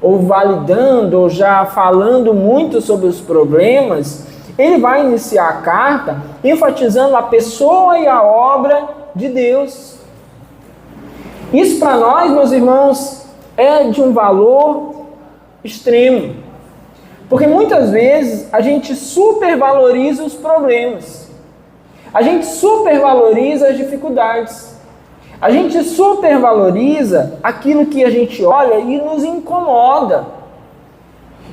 ou validando, ou já falando muito sobre os problemas, ele vai iniciar a carta enfatizando a pessoa e a obra de Deus. Isso para nós, meus irmãos, é de um valor extremo. Porque muitas vezes a gente supervaloriza os problemas. A gente supervaloriza as dificuldades. A gente supervaloriza aquilo que a gente olha e nos incomoda.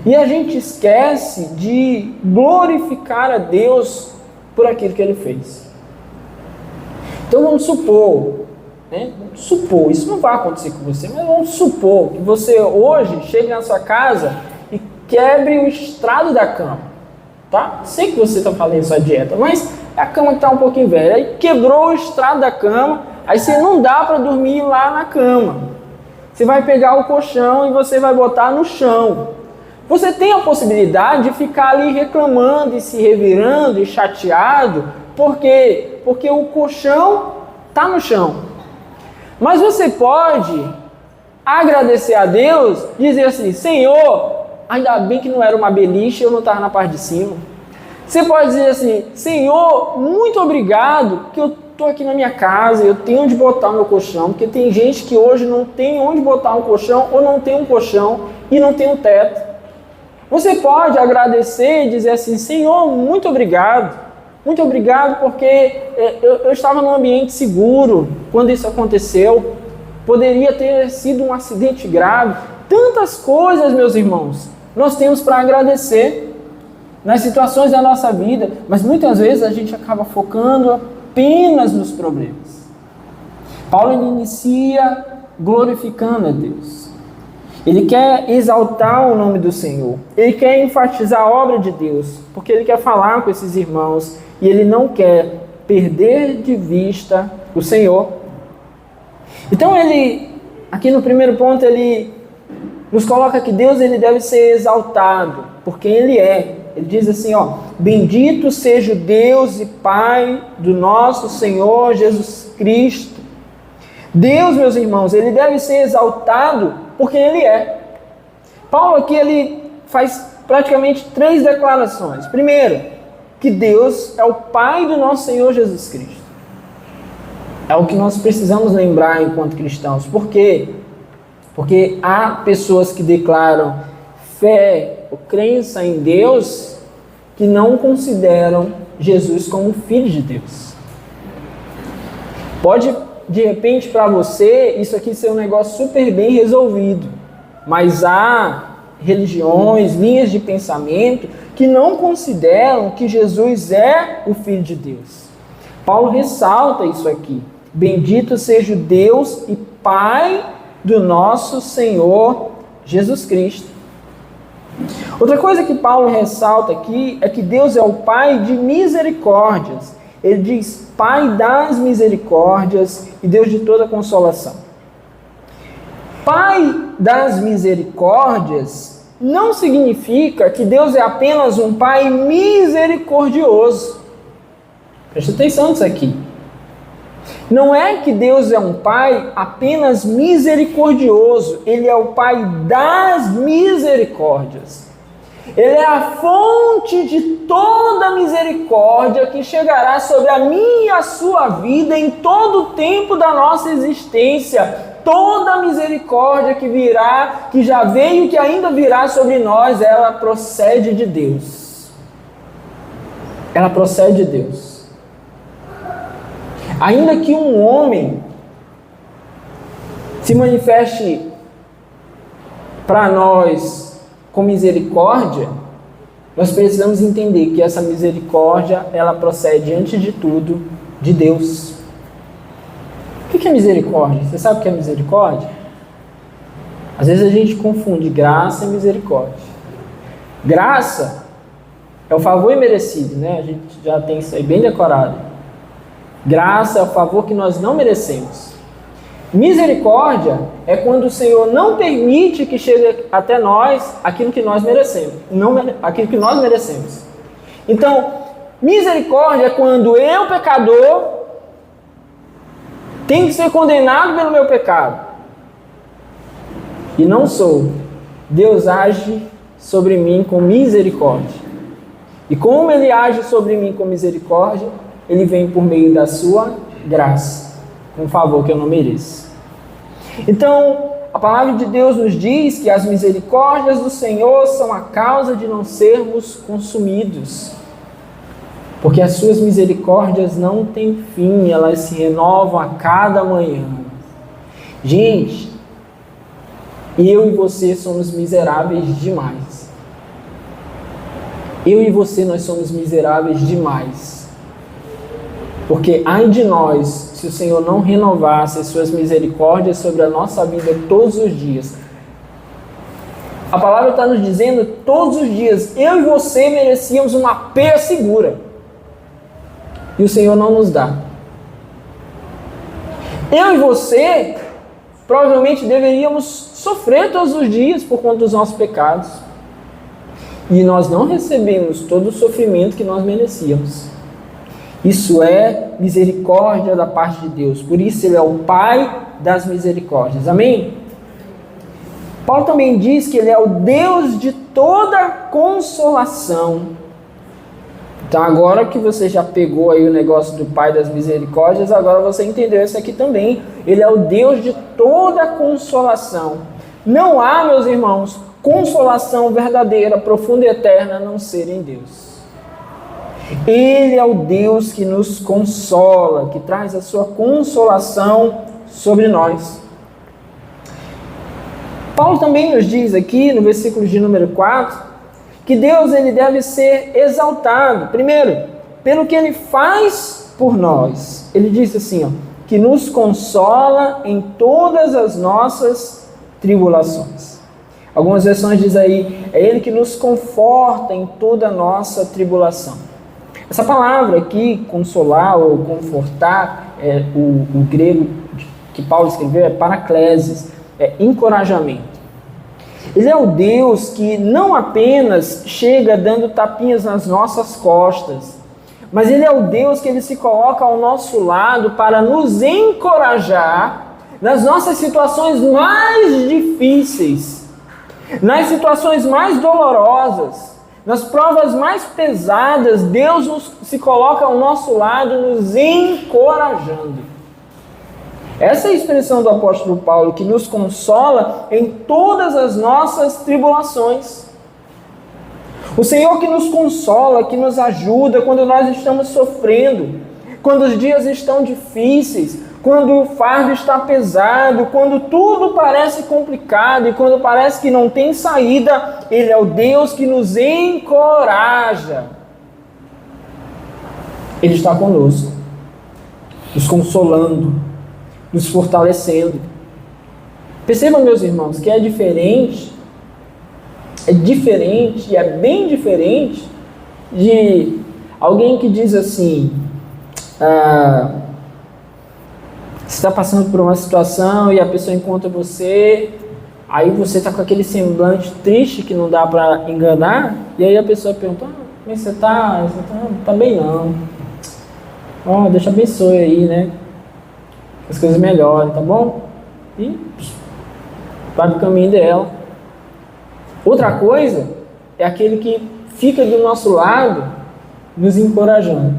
E a gente esquece de glorificar a Deus por aquilo que Ele fez. Então vamos supor, isso não vai acontecer com você, mas vamos supor que você hoje chegue na sua casa e quebre o estrado da cama, tá? Sei que você está fazendo sua dieta, mas a cama está um pouquinho velha, aí quebrou o estrado da cama, aí você não dá para dormir lá na cama. Você vai pegar o colchão e você vai botar no chão. Você tem a possibilidade de ficar ali reclamando e se revirando e chateado. Por quê? Porque o colchão está no chão. Mas você pode agradecer a Deus, dizer assim: Senhor, ainda bem que não era uma beliche, eu não estava na parte de cima. Você pode dizer assim: Senhor, muito obrigado que eu estou aqui na minha casa, eu tenho onde botar o meu colchão, porque tem gente que hoje não tem onde botar um colchão, ou não tem um colchão e não tem um teto. Você pode agradecer e dizer assim: Senhor, muito obrigado porque eu estava num ambiente seguro quando isso aconteceu, poderia ter sido um acidente grave. Tantas coisas, meus irmãos, nós temos para agradecer nas situações da nossa vida, mas muitas vezes a gente acaba focando apenas nos problemas. Paulo inicia glorificando a Deus. Ele quer exaltar o nome do Senhor. Ele quer enfatizar a obra de Deus, porque ele quer falar com esses irmãos e ele não quer perder de vista o Senhor. Então ele, aqui no primeiro ponto, ele nos coloca que Deus ele deve ser exaltado por quem Ele é. Ele diz assim, bendito seja o Deus e Pai do nosso Senhor Jesus Cristo. Deus, meus irmãos, ele deve ser exaltado por quem Ele é. Paulo aqui ele faz praticamente 3 declarações. Primeiro, que Deus é o Pai do nosso Senhor Jesus Cristo. É o que nós precisamos lembrar enquanto cristãos. Por quê? Porque há pessoas que declaram fé ou crença em Deus que não consideram Jesus como Filho de Deus. Pode, de repente, para você, isso aqui ser um negócio super bem resolvido, mas há religiões, linhas de pensamento que não consideram que Jesus é o Filho de Deus. Paulo ressalta isso aqui. Bendito seja o Deus e Pai do nosso Senhor Jesus Cristo. Outra coisa que Paulo ressalta aqui é que Deus é o Pai de misericórdias. Ele diz Pai das misericórdias e Deus de toda consolação. Pai das misericórdias não significa que Deus é apenas um Pai misericordioso. Preste atenção nisso aqui. Não é que Deus é um Pai apenas misericordioso. Ele é o Pai das misericórdias. Ele é a fonte de toda misericórdia que chegará sobre a minha e a sua vida em todo o tempo da nossa existência. Toda a misericórdia que virá, que já veio e que ainda virá sobre nós, ela procede de Deus. Ela procede de Deus. Ainda que um homem se manifeste para nós com misericórdia, nós precisamos entender que essa misericórdia, ela procede, antes de tudo, de Deus. O que é misericórdia? Você sabe o que é misericórdia? Às vezes a gente confunde graça e misericórdia. Graça é o favor imerecido, né? A gente já tem isso aí bem decorado. Graça é o favor que nós não merecemos. Misericórdia é quando o Senhor não permite que chegue até nós aquilo que nós merecemos, aquilo que nós merecemos. Então, misericórdia é quando eu, pecador, tenho que ser condenado pelo meu pecado. E não sou. Deus age sobre mim com misericórdia. E como Ele age sobre mim com misericórdia, Ele vem por meio da sua graça. Um favor que eu não mereço. Então, a palavra de Deus nos diz que as misericórdias do Senhor são a causa de não sermos consumidos. Porque as suas misericórdias não têm fim, elas se renovam a cada manhã. Gente, eu e você somos miseráveis demais. Eu e você, nós somos miseráveis demais. Porque ai de nós, se o Senhor não renovasse as suas misericórdias sobre a nossa vida todos os dias. A palavra está nos dizendo todos os dias, eu e você merecíamos uma peia segura. E o Senhor não nos dá. Eu e você provavelmente deveríamos sofrer todos os dias por conta dos nossos pecados. E nós não recebemos todo o sofrimento que nós merecíamos. Isso é misericórdia da parte de Deus. Por isso Ele é o Pai das misericórdias. Amém? Paulo também diz que Ele é o Deus de toda consolação. Então agora que você já pegou aí o negócio do Pai das misericórdias, agora você entendeu isso aqui também. Ele é o Deus de toda consolação. Não há, meus irmãos, consolação verdadeira, profunda e eterna a não ser em Deus. Ele é o Deus que nos consola, que traz a sua consolação sobre nós. Paulo também nos diz aqui, no versículo de número 4, que Deus ele deve ser exaltado, primeiro, pelo que Ele faz por nós. Ele diz assim, ó, que nos consola em todas as nossas tribulações. Algumas versões dizem aí, é Ele que nos conforta em toda a nossa tribulação. Essa palavra aqui, consolar ou confortar, o grego que Paulo escreveu é paraklesis, é encorajamento. Ele é o Deus que não apenas chega dando tapinhas nas nossas costas, mas Ele é o Deus que Ele se coloca ao nosso lado para nos encorajar nas nossas situações mais difíceis, nas situações mais dolorosas, nas provas mais pesadas. Deus se coloca ao nosso lado, nos encorajando. Essa é a expressão do apóstolo Paulo, que nos consola em todas as nossas tribulações. O Senhor que nos consola, que nos ajuda quando nós estamos sofrendo, quando os dias estão difíceis, quando o fardo está pesado, quando tudo parece complicado e quando parece que não tem saída, Ele é o Deus que nos encoraja. Ele está conosco, nos consolando, nos fortalecendo. Percebam, meus irmãos, que é diferente, e é bem diferente de alguém que diz assim, você está passando por uma situação e a pessoa encontra você, aí você está com aquele semblante triste que não dá para enganar, e aí a pessoa pergunta, como você está? Tá bem não. Deus te abençoe aí, né? As coisas melhorem, tá bom? E vai pro caminho dela. Outra coisa é aquele que fica do nosso lado nos encorajando.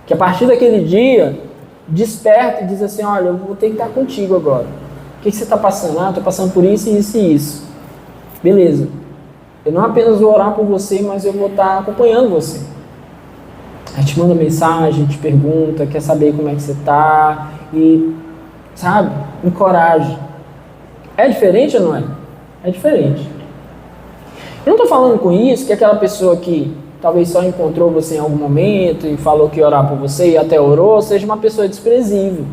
Que a partir daquele dia desperta e diz assim, olha, eu vou ter que estar contigo agora. O que você está passando? Estou passando por isso, isso e isso. Beleza. Eu não apenas vou orar por você, mas eu vou estar acompanhando você. A gente manda mensagem, te pergunta, quer saber como é que você está e, sabe, encoraja. É diferente ou não é? É diferente. Eu não estou falando com isso que aquela pessoa que talvez só encontrou você em algum momento e falou que ia orar por você e até orou, seja uma pessoa desprezível.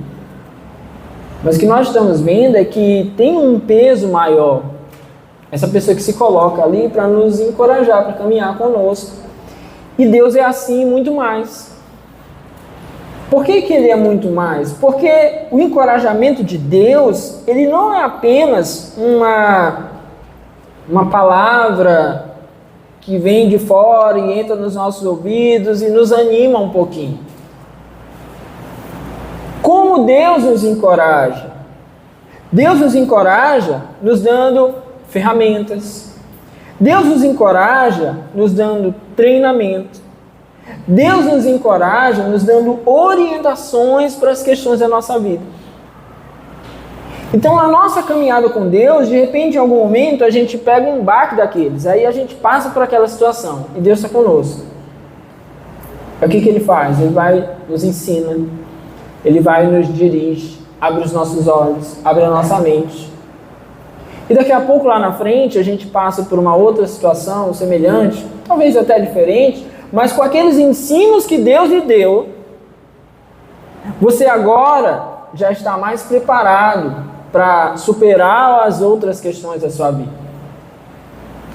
Mas o que nós estamos vendo é que tem um peso maior. Essa pessoa que se coloca ali para nos encorajar, para caminhar conosco. E Deus é assim muito mais. Por que ele é muito mais? Porque o encorajamento de Deus, ele não é apenas uma palavra que vem de fora e entra nos nossos ouvidos e nos anima um pouquinho. Como Deus nos encoraja? Deus nos encoraja nos dando ferramentas. Deus nos encoraja nos dando treinamento. Deus nos encoraja nos dando orientações para as questões da nossa vida. Então, na nossa caminhada com Deus, de repente, em algum momento, a gente pega um baque daqueles. Aí a gente passa por aquela situação e Deus está conosco. O que Ele faz? Ele vai nos ensina, Ele vai nos dirige, abre os nossos olhos, abre a nossa mente. E daqui a pouco, lá na frente, a gente passa por uma outra situação semelhante, talvez até diferente, mas com aqueles ensinos que Deus lhe deu, você agora já está mais preparado para superar as outras questões da sua vida.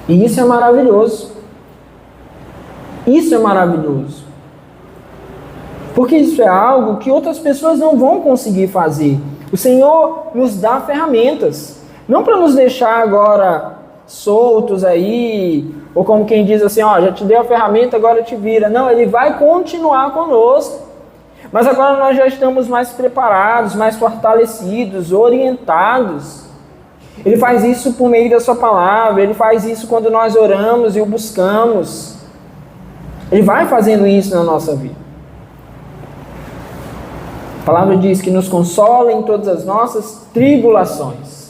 E isso é maravilhoso. Isso é maravilhoso. Porque isso é algo que outras pessoas não vão conseguir fazer. O Senhor nos dá ferramentas. Não para nos deixar agora soltos aí, ou como quem diz assim, ó, já te dei a ferramenta, agora te vira. Não, Ele vai continuar conosco. Mas agora nós já estamos mais preparados, mais fortalecidos, orientados. Ele faz isso por meio da sua palavra, Ele faz isso quando nós oramos e o buscamos. Ele vai fazendo isso na nossa vida. A palavra diz que nos consola em todas as nossas tribulações.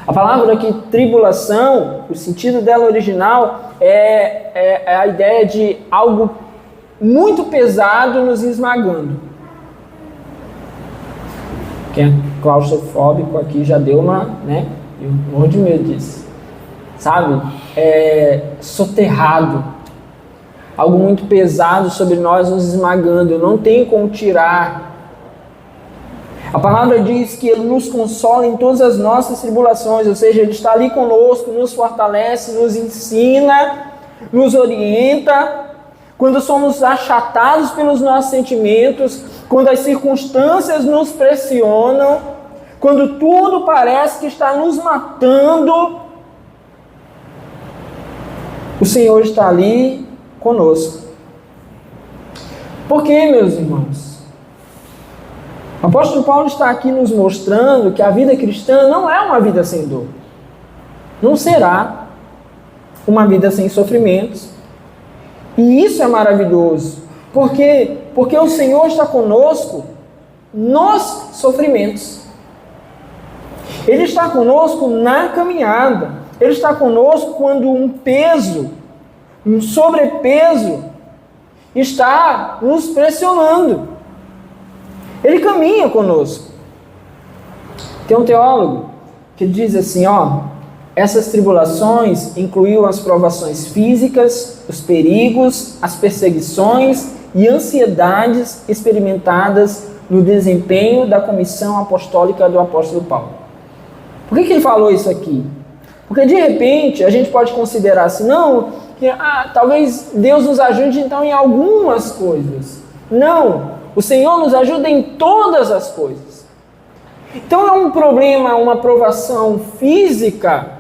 A palavra aqui, tribulação, o sentido dela original é a ideia de algo muito pesado nos esmagando. Quem é claustrofóbico aqui já deu uma, né? Eu morro de medo disso. Sabe? Soterrado. Algo muito pesado sobre nós nos esmagando. Eu não tenho como tirar. A palavra diz que Ele nos consola em todas as nossas tribulações. Ou seja, Ele está ali conosco, nos fortalece, nos ensina, nos orienta. Quando somos achatados pelos nossos sentimentos, quando as circunstâncias nos pressionam, quando tudo parece que está nos matando, o Senhor está ali conosco. Por quê, meus irmãos? O apóstolo Paulo está aqui nos mostrando que a vida cristã não é uma vida sem dor. Não será uma vida sem sofrimentos. E isso é maravilhoso. Por quê? Porque o Senhor está conosco nos sofrimentos. Ele está conosco na caminhada. Ele está conosco quando um peso, um sobrepeso, está nos pressionando. Ele caminha conosco. Tem um teólogo que diz assim, essas tribulações incluíam as provações físicas, os perigos, as perseguições e ansiedades experimentadas no desempenho da comissão apostólica do apóstolo Paulo. Por que ele falou isso aqui? Porque de repente a gente pode considerar assim, talvez Deus nos ajude então em algumas coisas. Não, o Senhor nos ajuda em todas as coisas. Então é um problema, uma provação física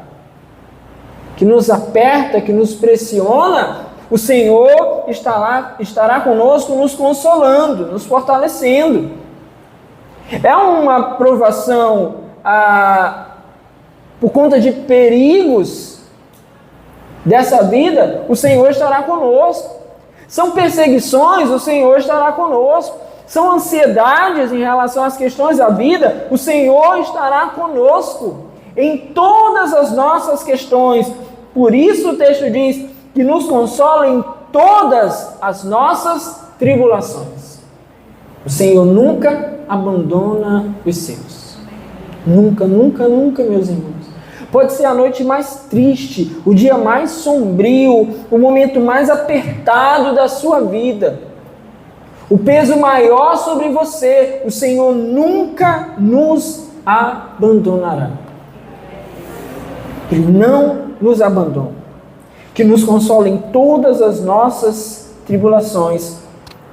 que nos aperta, que nos pressiona, o Senhor estará conosco nos consolando, nos fortalecendo. É uma provação por conta de perigos dessa vida, o Senhor estará conosco. São perseguições, o Senhor estará conosco. São ansiedades em relação às questões da vida, o Senhor estará conosco em todas as nossas questões. Por isso o texto diz que nos consola em todas as nossas tribulações. O Senhor nunca abandona os seus. Nunca, nunca, nunca, meus irmãos. Pode ser a noite mais triste, o dia mais sombrio, o momento mais apertado da sua vida. O peso maior sobre você, o Senhor nunca nos abandonará. Ele não nos abandona. Que nos consola em todas as nossas tribulações.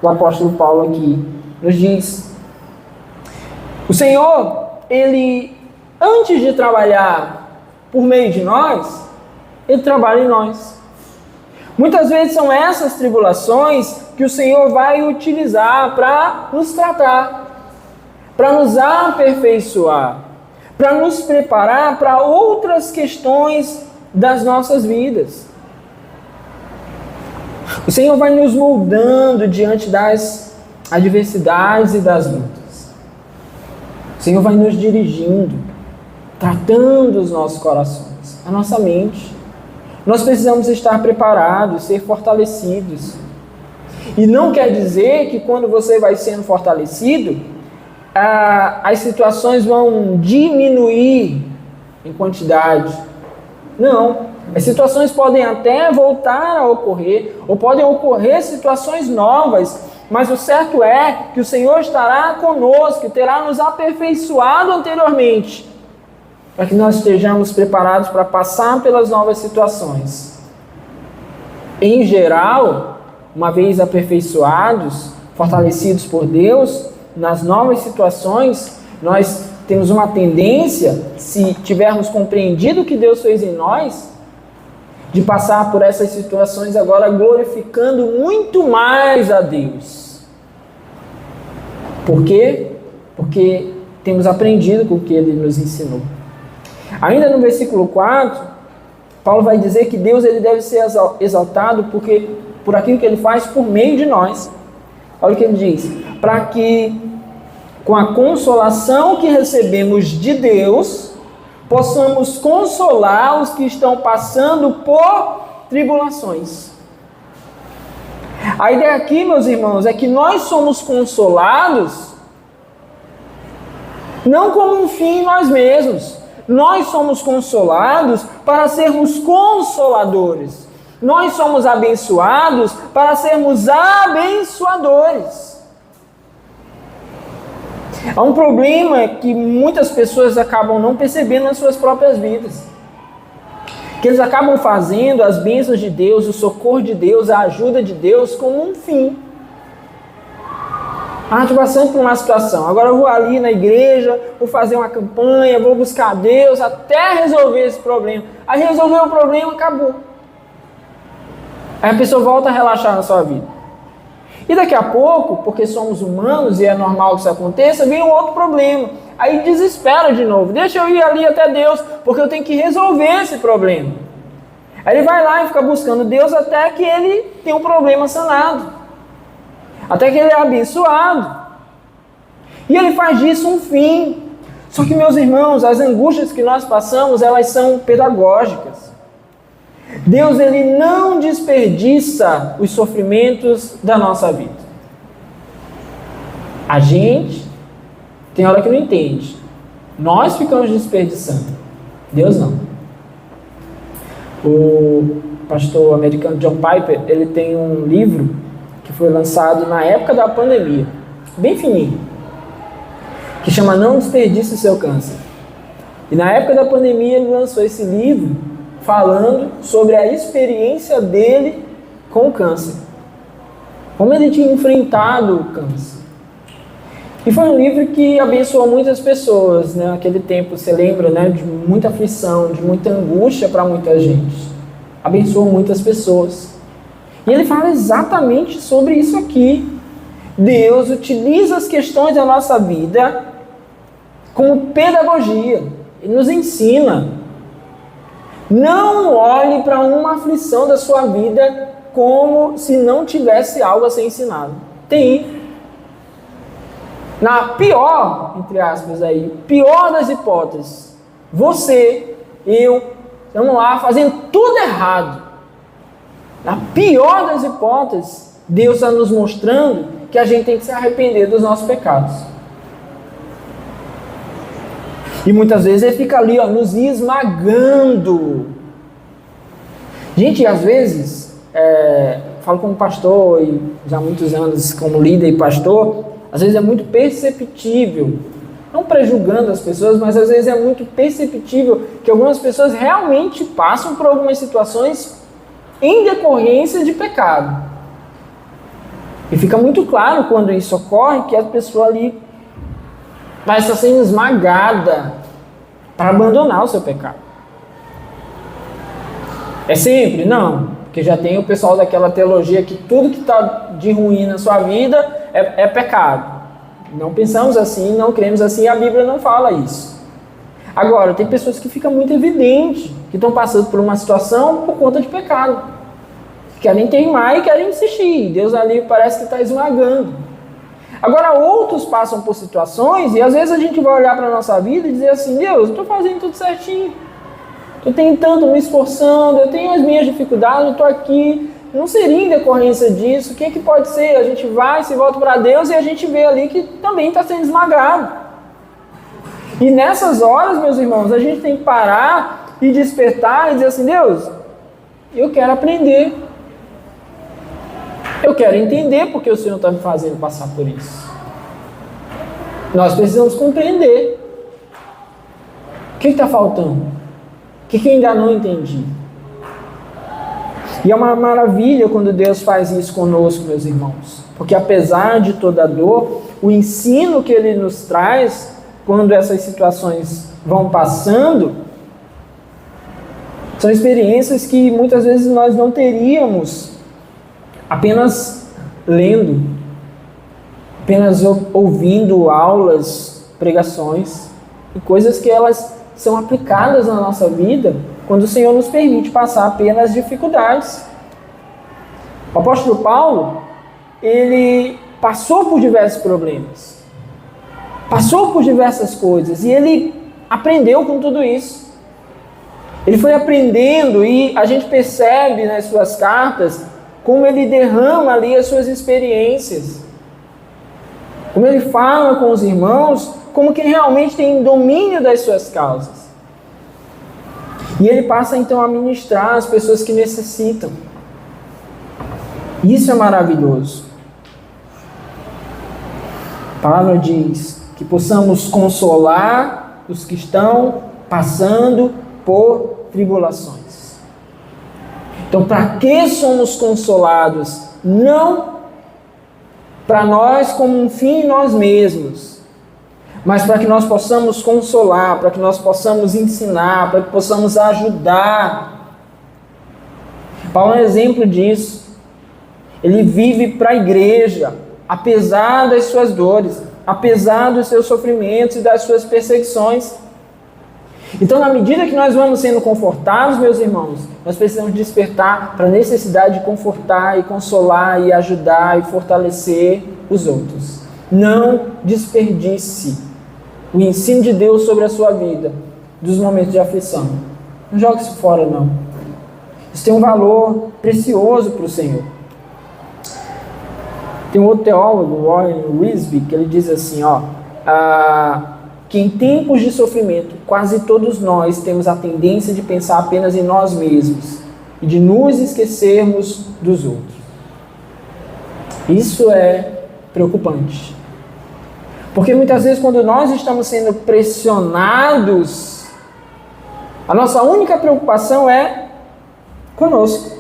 O apóstolo Paulo aqui nos diz. O Senhor, Ele, antes de trabalhar por meio de nós, Ele trabalha em nós. Muitas vezes são essas tribulações que o Senhor vai utilizar para nos tratar, para nos aperfeiçoar, para nos preparar para outras questões das nossas vidas. O Senhor vai nos moldando diante das adversidades e das lutas. O Senhor vai nos dirigindo, tratando os nossos corações, a nossa mente. Nós precisamos estar preparados, ser fortalecidos. E não quer dizer que quando você vai sendo fortalecido, as situações vão diminuir em quantidade. Não. As situações podem até voltar a ocorrer, ou podem ocorrer situações novas, mas o certo é que o Senhor estará conosco, terá nos aperfeiçoado anteriormente, para que nós estejamos preparados para passar pelas novas situações. Em geral, uma vez aperfeiçoados, fortalecidos por Deus, nas novas situações, nós temos uma tendência, se tivermos compreendido o que Deus fez em nós, de passar por essas situações agora glorificando muito mais a Deus. Por quê? Porque temos aprendido com o que Ele nos ensinou. Ainda no versículo 4, Paulo vai dizer que Deus ele deve ser exaltado por aquilo que Ele faz por meio de nós. Olha o que ele diz: para que com a consolação que recebemos de Deus, possamos consolar os que estão passando por tribulações. A ideia aqui, meus irmãos, é que nós somos consolados não como um fim em nós mesmos. Nós somos consolados para sermos consoladores. Nós somos abençoados para sermos abençoadores. Há um problema que muitas pessoas acabam não percebendo nas suas próprias vidas. Que eles acabam fazendo as bênçãos de Deus, o socorro de Deus, a ajuda de Deus como um fim. Estou passando por uma situação, agora eu vou ali na igreja, vou fazer uma campanha, vou buscar Deus até resolver esse problema. Aí resolveu o problema, acabou. Aí a pessoa volta a relaxar na sua vida. E daqui a pouco, porque somos humanos e é normal que isso aconteça, vem um outro problema. Aí desespera de novo. Deixa eu ir ali até Deus, porque eu tenho que resolver esse problema. Aí ele vai lá e fica buscando Deus até que ele tem um problema sanado. Até que ele é abençoado. E ele faz disso um fim. Só que, meus irmãos, as angústias que nós passamos, elas são pedagógicas. Deus, Ele não desperdiça os sofrimentos da nossa vida. A gente tem hora que não entende. Nós ficamos desperdiçando. Deus não. O pastor americano John Piper, ele tem um livro que foi lançado na época da pandemia, bem fininho, que chama Não Desperdice o Seu Câncer. E na época da pandemia ele lançou esse livro falando sobre a experiência dele com o câncer. Como ele tinha enfrentado o câncer. E foi um livro que abençoou muitas pessoas, né? Naquele tempo, você lembra, né? De muita aflição, de muita angústia para muita gente. Abençoou muitas pessoas. E ele fala exatamente sobre isso aqui. Deus utiliza as questões da nossa vida como pedagogia. Ele nos ensina. Não olhe para uma aflição da sua vida como se não tivesse algo a ser ensinado. Tem. Na pior, entre aspas aí, pior das hipóteses, você, eu, estamos lá fazendo tudo errado. Na pior das hipóteses, Deus está nos mostrando que a gente tem que se arrepender dos nossos pecados. E muitas vezes ele fica ali, nos esmagando. Gente, às vezes, falo como pastor, e já há muitos anos como líder e pastor, às vezes é muito perceptível, não prejulgando as pessoas, mas às vezes é muito perceptível que algumas pessoas realmente passam por algumas situações em decorrência de pecado. E fica muito claro quando isso ocorre que a pessoa ali vai estar sendo esmagada para abandonar o seu pecado. É sempre? Não. Porque já tem o pessoal daquela teologia que tudo que está de ruim na sua vida é pecado. Não pensamos assim, não cremos assim, a Bíblia não fala isso. Agora, tem pessoas que fica muito evidente que estão passando por uma situação por conta de pecado. Querem teimar e querem insistir. Deus ali parece que está esmagando. Agora, outros passam por situações e às vezes a gente vai olhar para a nossa vida e dizer assim: Deus, eu estou fazendo tudo certinho. Estou tentando, me esforçando, eu tenho as minhas dificuldades, eu estou aqui. Não seria em decorrência disso. O que pode ser? A gente vai, se volta para Deus e a gente vê ali que também está sendo esmagado. E nessas horas, meus irmãos, a gente tem que parar e despertar e dizer assim: Deus, eu quero aprender. Eu quero entender porque o Senhor está me fazendo passar por isso. Nós precisamos compreender. O que está faltando? O que eu ainda não entendi? E é uma maravilha quando Deus faz isso conosco, meus irmãos. Porque apesar de toda a dor, o ensino que Ele nos traz, quando essas situações vão passando, são experiências que muitas vezes nós não teríamos apenas lendo, apenas ouvindo aulas, pregações, e coisas que elas são aplicadas na nossa vida quando o Senhor nos permite passar apenas dificuldades. O apóstolo Paulo, ele passou por diversos problemas, passou por diversas coisas, e ele aprendeu com tudo isso. Ele foi aprendendo, e a gente percebe nas suas cartas como ele derrama ali as suas experiências, como ele fala com os irmãos, como quem realmente tem domínio das suas causas. E ele passa então a ministrar as pessoas que necessitam. Isso é maravilhoso. A palavra diz que possamos consolar os que estão passando por tribulações. Então, para que somos consolados? Não para nós como um fim em nós mesmos, mas para que nós possamos consolar, para que nós possamos ensinar, para que possamos ajudar. Paulo é um exemplo disso. Ele vive para a igreja, apesar das suas dores, apesar dos seus sofrimentos e das suas perseguições. Então, na medida que nós vamos sendo confortados, meus irmãos, nós precisamos despertar para a necessidade de confortar e consolar e ajudar e fortalecer os outros. Não desperdice o ensino de Deus sobre a sua vida, dos momentos de aflição. Não jogue isso fora, não. Isso tem um valor precioso para o Senhor. Tem um outro teólogo, Warren Wiersbe, que ele diz assim, que em tempos de sofrimento, quase todos nós temos a tendência de pensar apenas em nós mesmos e de nos esquecermos dos outros. Isso é preocupante. Porque muitas vezes quando nós estamos sendo pressionados, a nossa única preocupação é conosco.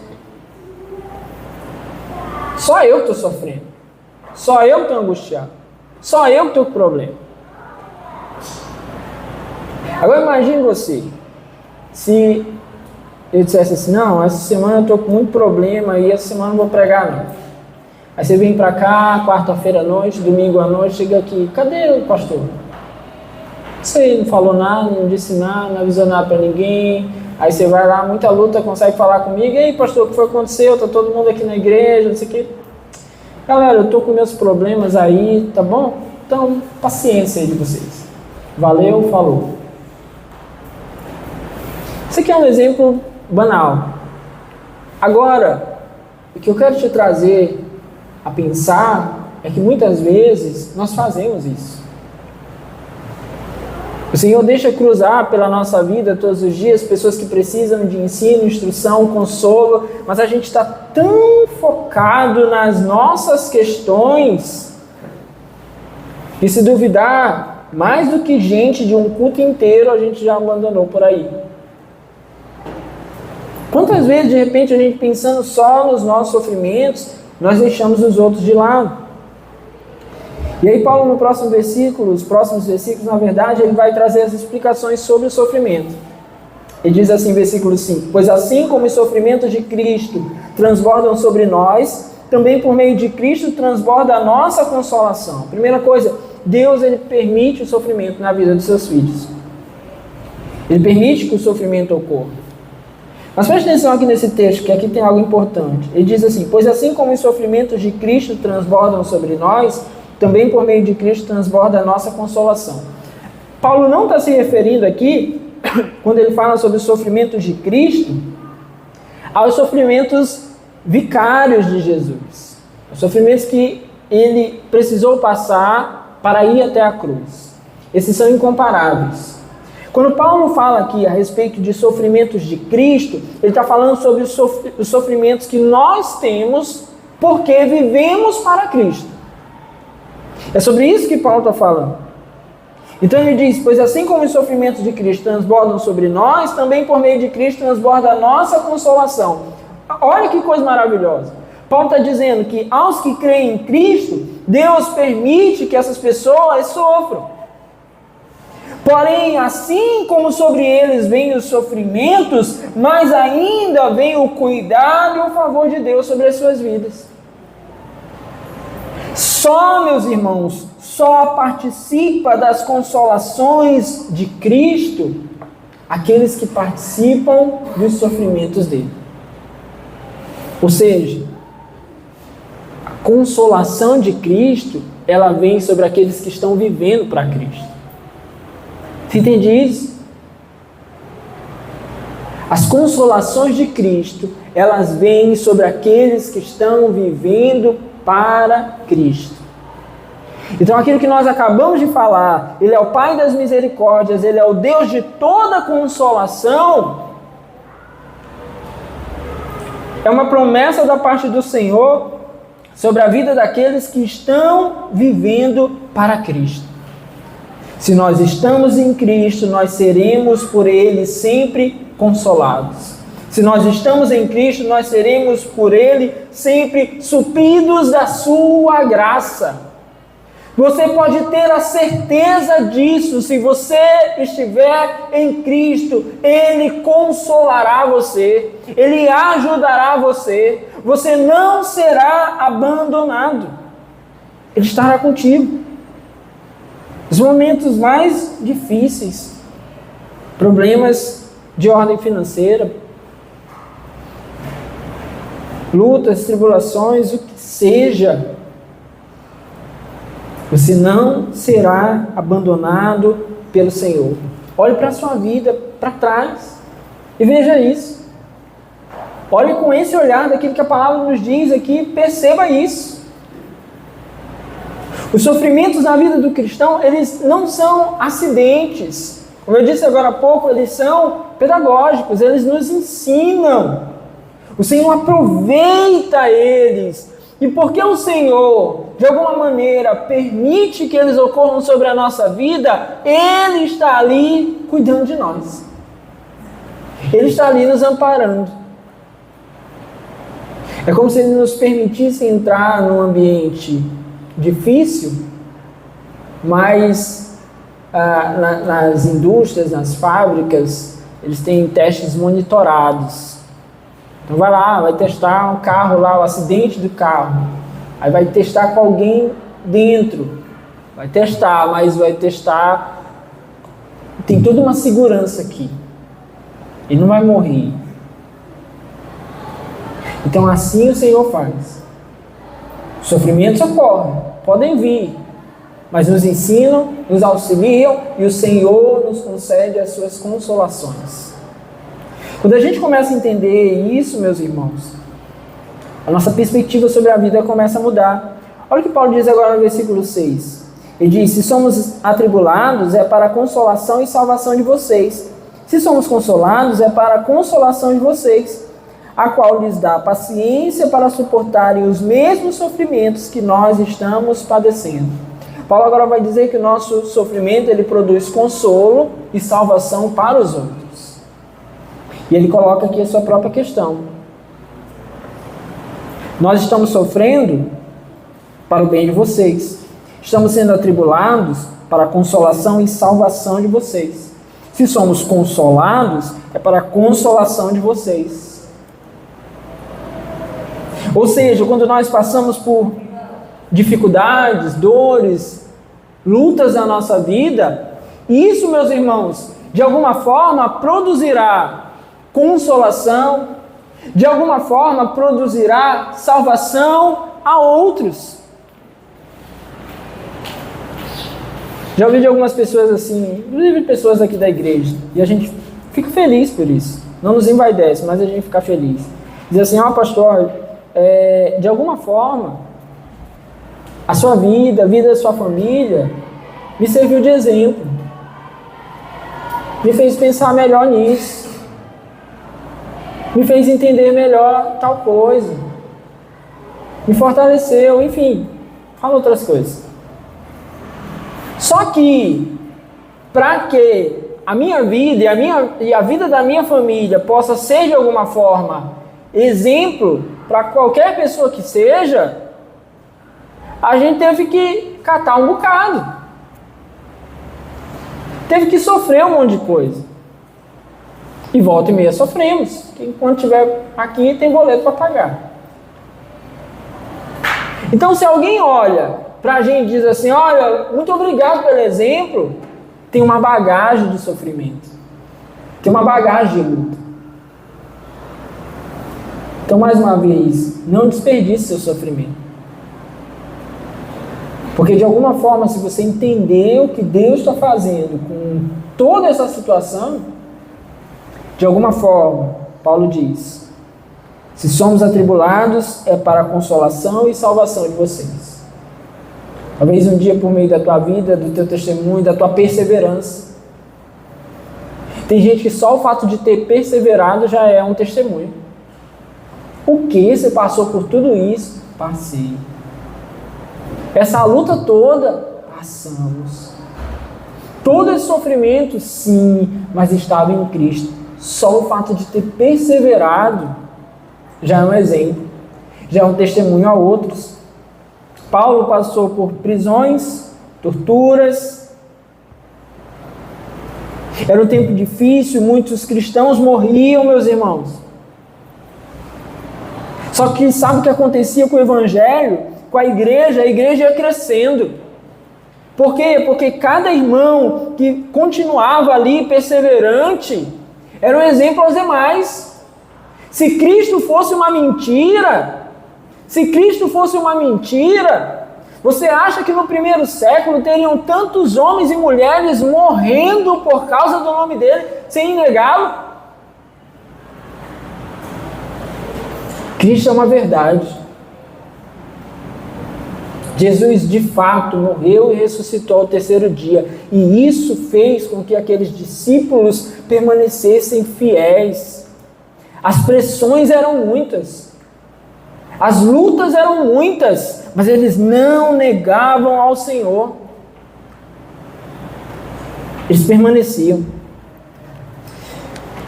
Só eu que estou sofrendo. Só eu que estou angustiado. Só eu que estou com problema. Agora imagine você, se eu dissesse assim, não, essa semana eu estou com muito problema e essa semana não vou pregar não. Aí você vem para cá, quarta-feira à noite, domingo à noite, chega aqui, cadê o pastor? Você não falou nada, não disse nada, não avisou nada para ninguém. Aí você vai lá, muita luta, consegue falar comigo, e aí pastor, o que foi que aconteceu? Está todo mundo aqui na igreja, não sei o quê. Galera, eu estou com meus problemas aí, tá bom? Então, paciência aí de vocês. Valeu, falou. Isso aqui é um exemplo banal. Agora, o que eu quero te trazer a pensar é que muitas vezes nós fazemos isso. O Senhor deixa cruzar pela nossa vida todos os dias pessoas que precisam de ensino, instrução, consolo, mas a gente está tão focado nas nossas questões e, se duvidar, mais do que gente de um culto inteiro a gente já abandonou por aí. Quantas vezes, de repente, a gente pensando só nos nossos sofrimentos, nós deixamos os outros de lado. E aí Paulo, no próximo versículo, os próximos versículos, na verdade, ele vai trazer as explicações sobre o sofrimento. Ele diz assim, versículo 5: pois assim como os sofrimentos de Cristo transbordam sobre nós, também por meio de Cristo transborda a nossa consolação. Primeira coisa, Deus, ele permite o sofrimento na vida dos seus filhos. Ele permite que o sofrimento ocorra. Mas preste atenção aqui nesse texto, que aqui tem algo importante. Ele diz assim: pois assim como os sofrimentos de Cristo transbordam sobre nós, também por meio de Cristo transborda a nossa consolação. Paulo não está se referindo aqui, quando ele fala sobre os sofrimentos de Cristo, aos sofrimentos vicários de Jesus. Os sofrimentos que ele precisou passar para ir até a cruz. Esses são incomparáveis. Quando Paulo fala aqui a respeito de sofrimentos de Cristo, ele está falando sobre os sofrimentos que nós temos porque vivemos para Cristo. É sobre isso que Paulo está falando. Então ele diz: pois assim como os sofrimentos de Cristo transbordam sobre nós, também por meio de Cristo transborda a nossa consolação. Olha que coisa maravilhosa. Paulo está dizendo que aos que creem em Cristo, Deus permite que essas pessoas sofram. Porém, assim como sobre eles vêm os sofrimentos, mais ainda vem o cuidado e o favor de Deus sobre as suas vidas. Só, meus irmãos, só participa das consolações de Cristo aqueles que participam dos sofrimentos dele. Ou seja, a consolação de Cristo, ela vem sobre aqueles que estão vivendo para Cristo. Você entende isso? As consolações de Cristo, elas vêm sobre aqueles que estão vivendo para Cristo. Então aquilo que nós acabamos de falar, Ele é o Pai das misericórdias, Ele é o Deus de toda consolação, é uma promessa da parte do Senhor sobre a vida daqueles que estão vivendo para Cristo. Se nós estamos em Cristo, nós seremos por Ele sempre consolados. Se nós estamos em Cristo, nós seremos por Ele sempre supridos da sua graça. Você pode ter a certeza disso. Se você estiver em Cristo, Ele consolará você, Ele ajudará você, você não será abandonado, Ele estará contigo. Os momentos mais difíceis, problemas de ordem financeira, lutas, tribulações, o que seja, você não será abandonado pelo Senhor. Olhe para a sua vida, para trás, e veja isso. Olhe com esse olhar daquilo que a palavra nos diz aqui, perceba isso. Os sofrimentos na vida do cristão, eles não são acidentes. Como eu disse agora há pouco, eles são pedagógicos, eles nos ensinam. O Senhor aproveita eles. E porque o Senhor, de alguma maneira, permite que eles ocorram sobre a nossa vida, Ele está ali cuidando de nós. Ele está ali nos amparando. É como se Ele nos permitisse entrar num ambiente difícil, mas nas indústrias, nas fábricas, eles têm testes monitorados. Então vai lá, vai testar um carro lá, o acidente do carro. Aí vai testar com alguém dentro. Vai testar, mas vai testar. Tem toda uma segurança aqui. Ele não vai morrer. Então assim o Senhor faz. Os sofrimentos ocorrem, podem vir, mas nos ensinam, nos auxiliam e o Senhor nos concede as suas consolações. Quando a gente começa a entender isso, meus irmãos, a nossa perspectiva sobre a vida começa a mudar. Olha o que Paulo diz agora no versículo 6. Ele diz: se somos atribulados, é para a consolação e salvação de vocês. Se somos consolados, é para a consolação de vocês, a qual lhes dá paciência para suportarem os mesmos sofrimentos que nós estamos padecendo. Paulo agora vai dizer que o nosso sofrimento, ele produz consolo e salvação para os outros. E ele coloca aqui a sua própria questão. Nós estamos sofrendo para o bem de vocês. Estamos sendo atribulados para a consolação e salvação de vocês. Se somos consolados, é para a consolação de vocês. Ou seja, quando nós passamos por dificuldades, dores, lutas na nossa vida, isso, meus irmãos, de alguma forma produzirá consolação, de alguma forma produzirá salvação a outros. Já ouvi de algumas pessoas assim, inclusive pessoas aqui da igreja, e a gente fica feliz por isso. Não nos envaidece, mas a gente fica feliz. Diz assim, pastor, de alguma forma, a sua vida, a vida da sua família, me serviu de exemplo. Me fez pensar melhor nisso. Me fez entender melhor tal coisa. Me fortaleceu, enfim, fala outras coisas. Só que, para que a minha vida e a vida da minha família possa ser de alguma forma exemplo para qualquer pessoa que seja, a gente teve que catar um bocado. Teve que sofrer um monte de coisa. E volta e meia sofremos. Que enquanto estiver aqui, tem boleto para pagar. Então, se alguém olha para a gente e diz assim, olha, muito obrigado pelo exemplo, tem uma bagagem de sofrimento. Tem uma bagagem de luta. Então, mais uma vez, não desperdice seu sofrimento. Porque de alguma forma, se você entender o que Deus está fazendo com toda essa situação, de alguma forma, Paulo diz, se somos atribulados, é para a consolação e salvação de vocês. Talvez um dia por meio da tua vida, do teu testemunho, da tua perseverança. Tem gente que só o fato de ter perseverado já é um testemunho. O que? Você passou por tudo isso? Passei. Essa luta toda, passamos. Todo esse sofrimento, sim, mas estava em Cristo. Só o fato de ter perseverado já é um exemplo, já é um testemunho a outros. Paulo passou por prisões, torturas. Era um tempo difícil, muitos cristãos morriam, meus irmãos. Só que sabe o que acontecia com o evangelho? Com a igreja ia crescendo. Por quê? Porque cada irmão que continuava ali perseverante era um exemplo aos demais. Se Cristo fosse uma mentira, você acha que no primeiro século teriam tantos homens e mulheres morrendo por causa do nome dele, sem negá-lo? Cristo é uma verdade. Jesus de fato morreu e ressuscitou ao terceiro dia, e isso fez com que aqueles discípulos permanecessem fiéis. As pressões eram muitas, as lutas eram muitas, mas eles não negavam ao Senhor. Eles permaneciam.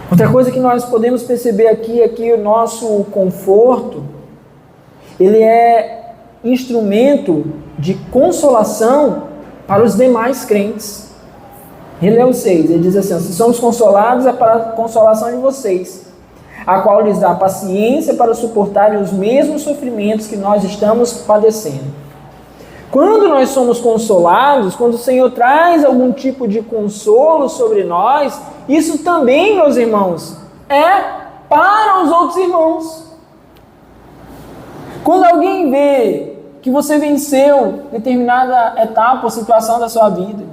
Outra coisa que nós podemos perceber aqui é que o nosso conforto, ele é instrumento de consolação para os demais crentes. Ele é o 6, ele diz assim, se somos consolados é para a consolação de vocês, a qual lhes dá paciência para suportarem os mesmos sofrimentos que nós estamos padecendo. Quando nós somos consolados, quando o Senhor traz algum tipo de consolo sobre nós, isso também, meus irmãos, é para os outros irmãos. Quando alguém vê que você venceu determinada etapa ou situação da sua vida,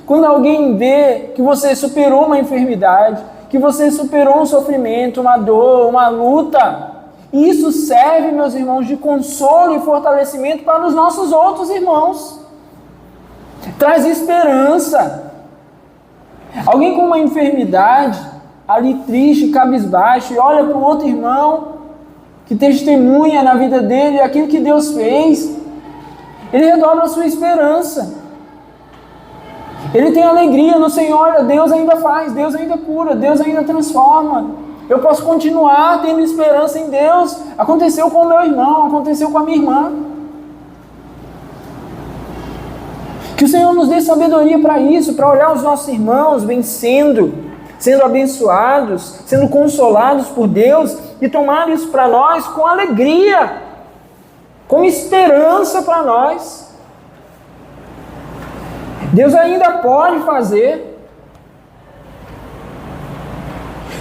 quando alguém vê que você superou uma enfermidade, que você superou um sofrimento, uma dor, uma luta, isso serve, meus irmãos, de consolo e fortalecimento para os nossos outros irmãos. Traz esperança. Alguém com uma enfermidade, ali triste, cabisbaixo, e olha para o outro irmão que testemunha na vida dele aquilo que Deus fez, ele redobra a sua esperança. Ele tem alegria no Senhor. Olha, Deus ainda faz, Deus ainda cura, Deus ainda transforma. Eu posso continuar tendo esperança em Deus. Aconteceu com o meu irmão, aconteceu com a minha irmã. Que o Senhor nos dê sabedoria para isso, para olhar os nossos irmãos vencendo, sendo abençoados, sendo consolados por Deus e tomar isso para nós com alegria, com esperança para nós. Deus ainda pode fazer.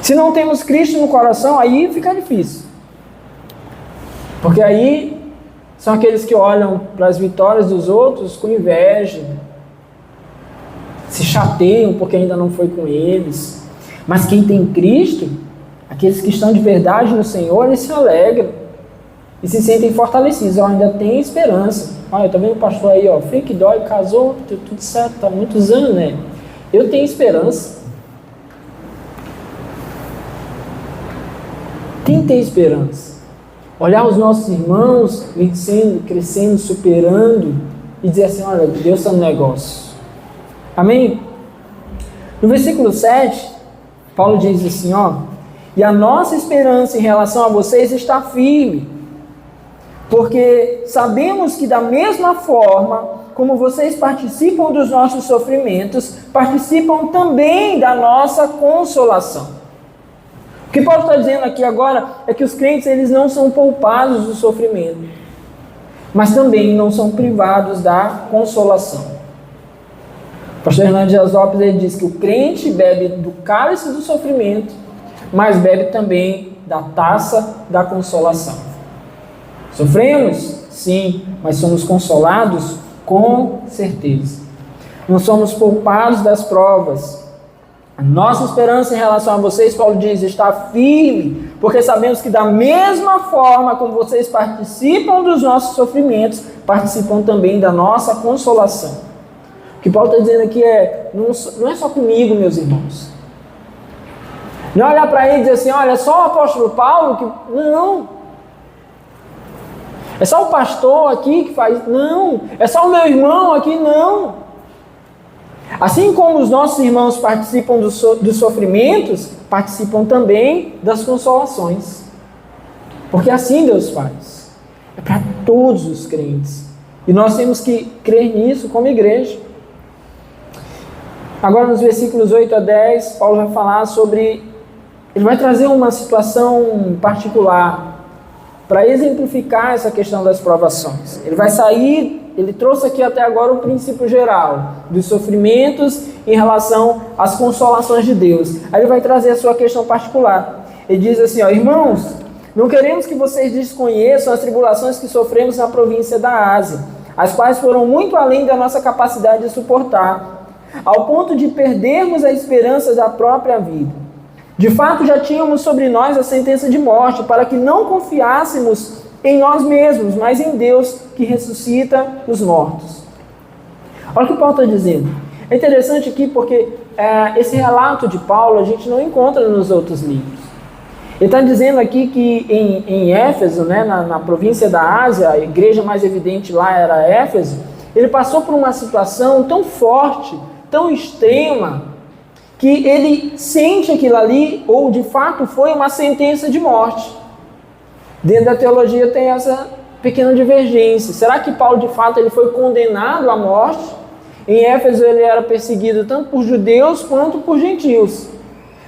Se não temos Cristo no coração, aí fica difícil. Porque aí são aqueles que olham para as vitórias dos outros com inveja, se chateiam porque ainda não foi com eles. Mas quem tem Cristo, aqueles que estão de verdade no Senhor, eles se alegram e se sentem fortalecidos. Ainda tem esperança. Olha, tá vendo o pastor aí, ó, frio que dói, casou, deu tudo certo, tá muitos anos, né? Eu tenho esperança. Quem tem esperança? Olhar os nossos irmãos vencendo, crescendo, superando e dizer assim, olha, Deus está no negócio. Amém? No versículo 7, Paulo diz assim, ó, e a nossa esperança em relação a vocês está firme, porque sabemos que da mesma forma como vocês participam dos nossos sofrimentos, participam também da nossa consolação. O que Paulo está dizendo aqui agora é que os crentes eles não são poupados do sofrimento, mas também não são privados da consolação. O pastor Hernandes Dias Lopes ele diz que o crente bebe do cálice do sofrimento, mas bebe também da taça da consolação. Sofremos? Sim, mas somos consolados? Com certeza. Não somos poupados das provas. A nossa esperança em relação a vocês, Paulo diz, está firme, porque sabemos que da mesma forma como vocês participam dos nossos sofrimentos, participam também da nossa consolação. O que Paulo está dizendo aqui não é só comigo, meus irmãos. Não é olhar para ele e dizer assim, olha, é só o apóstolo Paulo que... Não. É só o pastor aqui que faz... Não. É só o meu irmão aqui? Não. Assim como os nossos irmãos participam dos sofrimentos, participam também das consolações. Porque assim Deus faz. É para todos os crentes. E nós temos que crer nisso como igreja. Agora nos versículos 8 a 10, Paulo vai falar sobre... Ele vai trazer uma situação particular para exemplificar essa questão das provações. Ele vai sair... Ele trouxe aqui até agora o princípio geral dos sofrimentos em relação às consolações de Deus. Aí ele vai trazer a sua questão particular. Ele diz assim, ó, irmãos, não queremos que vocês desconheçam as tribulações que sofremos na província da Ásia, as quais foram muito além da nossa capacidade de suportar, ao ponto de perdermos a esperança da própria vida. De fato, já tínhamos sobre nós a sentença de morte, para que não confiássemos em nós mesmos, mas em Deus que ressuscita os mortos. Olha o que Paulo está dizendo. É interessante aqui porque esse relato de Paulo a gente não encontra nos outros livros. Ele está dizendo aqui que em Éfeso, né, na província da Ásia, a igreja mais evidente lá era Éfeso, ele passou por uma situação tão forte, tão extrema, que ele sente aquilo ali, ou de fato foi uma sentença de morte. Dentro da teologia tem essa pequena divergência. Será que Paulo de fato ele foi condenado à morte? Em Éfeso ele era perseguido tanto por judeus quanto por gentios.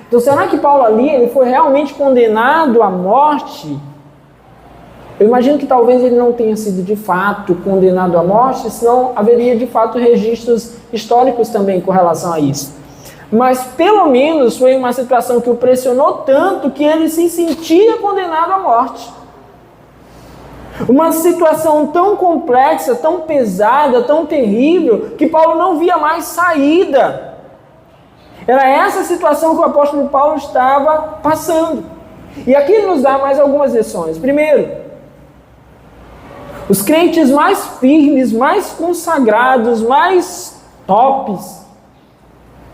Então será que Paulo ali ele foi realmente condenado à morte? Eu imagino que talvez ele não tenha sido de fato condenado à morte, senão haveria de fato registros históricos também com relação a isso. Mas pelo menos foi uma situação que o pressionou tanto que ele se sentia condenado à morte. Uma situação tão complexa, tão pesada, tão terrível, que Paulo não via mais saída. Era essa situação que o apóstolo Paulo estava passando. E aqui ele nos dá mais algumas lições. Primeiro, os crentes mais firmes, mais consagrados, mais tops,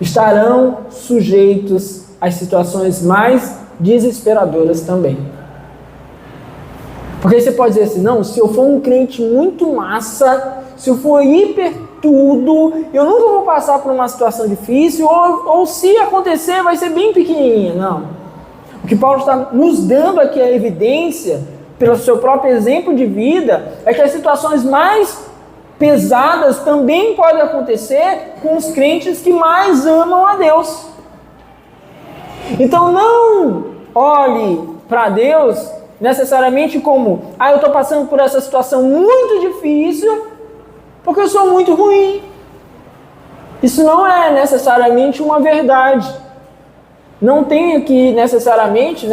estarão sujeitos às situações mais desesperadoras também. Porque você pode dizer assim, não, se eu for um crente muito massa, se eu for hiper tudo, eu nunca vou passar por uma situação difícil, ou se acontecer vai ser bem pequenininha. Não. O O que Paulo está nos dando aqui a evidência, pelo seu próprio exemplo de vida, é que as situações mais pesadas também podem acontecer com os crentes que mais amam a Deus. Então não olhe para Deus necessariamente como: eu estou passando por essa situação muito difícil porque eu sou muito ruim. Isso não é necessariamente uma verdade. Não tem aqui necessariamente,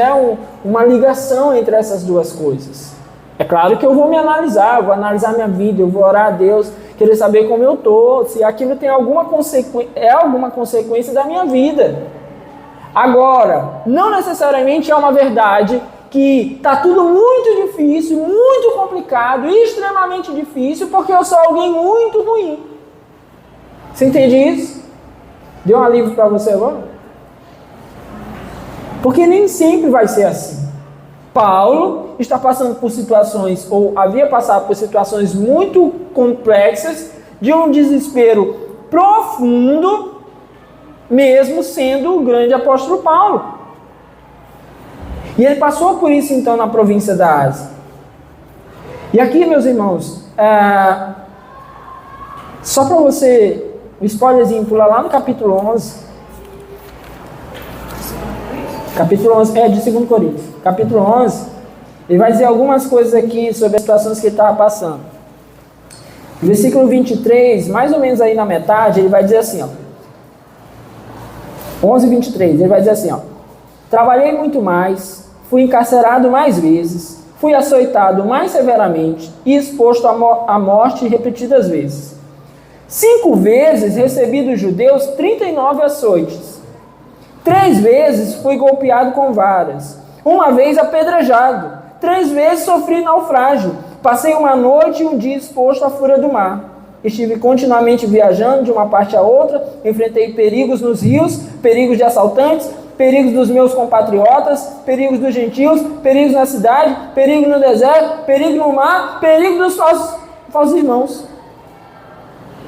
uma ligação entre essas duas coisas. É claro que eu vou me analisar, eu vou analisar minha vida, eu vou orar a Deus, querer saber como eu estou, se aquilo tem alguma consequência da minha vida. Agora, não necessariamente é uma verdade que está tudo muito difícil, muito complicado, extremamente difícil, porque eu sou alguém muito ruim. Você entende isso? Deu um alívio para você agora? Porque nem sempre vai ser assim. Paulo está passando por situações, ou havia passado por situações muito complexas, de um desespero profundo, mesmo sendo o grande apóstolo Paulo. E ele passou por isso então na província da Ásia. E aqui, meus irmãos, só para você, um spoilerzinho, pula lá no capítulo 11. Capítulo 11, de 2 Coríntios. Capítulo 11, ele vai dizer algumas coisas aqui sobre as situações que ele estava passando. No versículo 23, mais ou menos aí na metade, ele vai dizer assim, 11, 23, ele vai dizer assim, trabalhei muito mais, fui encarcerado mais vezes, fui açoitado mais severamente e exposto à morte repetidas vezes. 5 vezes recebi dos judeus 39 açoites. 3 vezes fui golpeado com varas, 1 vez apedrejado, 3 vezes sofri naufrágio, passei uma noite e um dia exposto à fúria do mar. Estive continuamente viajando de uma parte a outra, enfrentei perigos nos rios, perigos de assaltantes, perigos dos meus compatriotas, perigos dos gentios, perigos na cidade, perigo no deserto, perigo no mar, perigo dos falsos irmãos.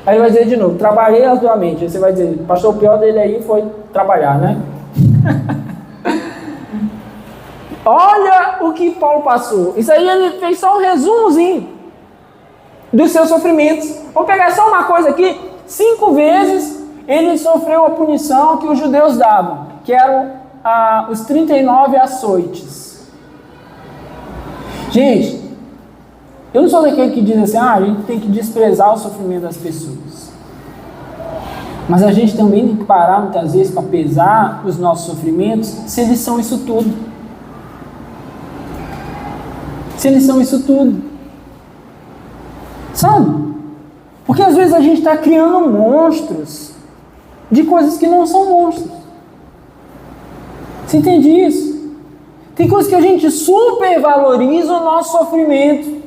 Aí ele vai dizer de novo, trabalhei arduamente. Aí você vai dizer, pastor, o pior dele aí foi trabalhar, né? Olha o que Paulo passou. Isso aí ele fez só um resumozinho dos seus sofrimentos. Vamos pegar só uma coisa aqui. 5 vezes ele sofreu a punição que os judeus davam, que eram os 39 açoites. Gente, eu não sou daquele que diz assim, a gente tem que desprezar o sofrimento das pessoas. Mas a gente também tem que parar muitas vezes para pesar os nossos sofrimentos, se eles são isso tudo. Se eles são isso tudo. Sabe? Porque às vezes a gente está criando monstros de coisas que não são monstros. Você entende isso? Tem coisas que a gente supervaloriza o nosso sofrimento.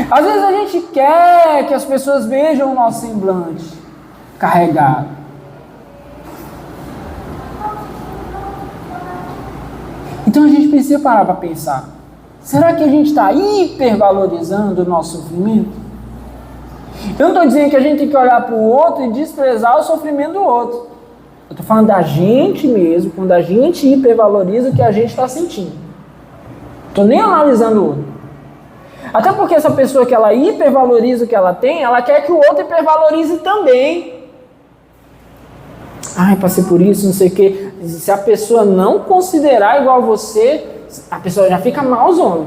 Às vezes a gente quer que as pessoas vejam o nosso semblante carregado. Então a gente precisa parar para pensar. Será que a gente está hipervalorizando o nosso sofrimento? Eu não estou dizendo que a gente tem que olhar para o outro e desprezar o sofrimento do outro. Eu estou falando da gente mesmo, quando a gente hipervaloriza o que a gente está sentindo. Estou nem analisando o outro. Até porque essa pessoa que ela hipervaloriza o que ela tem, ela quer que o outro hipervalorize também. Passei por isso, não sei o quê. Se a pessoa não considerar igual a você, a pessoa já fica malzona.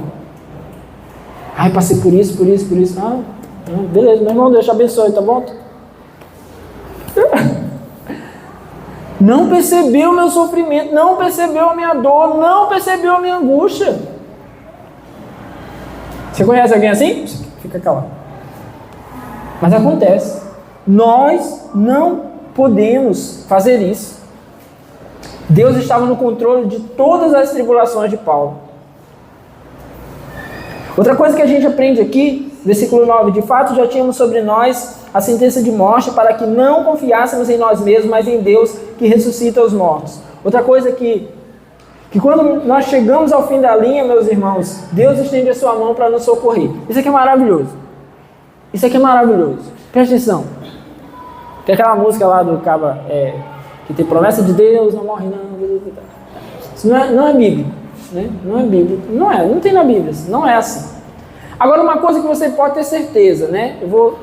Passei por isso. Beleza, meu irmão, Deus te abençoe, tá bom? Não percebeu o meu sofrimento, não percebeu a minha dor, não percebeu a minha angústia. Você conhece alguém assim? Fica calado. Mas acontece. Nós não podemos fazer isso. Deus estava no controle de todas as tribulações de Paulo. Outra coisa que a gente aprende aqui, versículo 9, de fato já tínhamos sobre nós a sentença de morte para que não confiássemos em nós mesmos, mas em Deus que ressuscita os mortos. Outra coisa que quando nós chegamos ao fim da linha, meus irmãos, Deus estende a sua mão para nos socorrer. Isso aqui é maravilhoso. Isso aqui é maravilhoso. Presta atenção. Tem aquela música lá do Caba, que tem promessa de Deus, não morre não. Isso não é bíblico. Né? Não é bíblico. Não tem na Bíblia. Não é assim. Agora, uma coisa que você pode ter certeza, né? Eu vou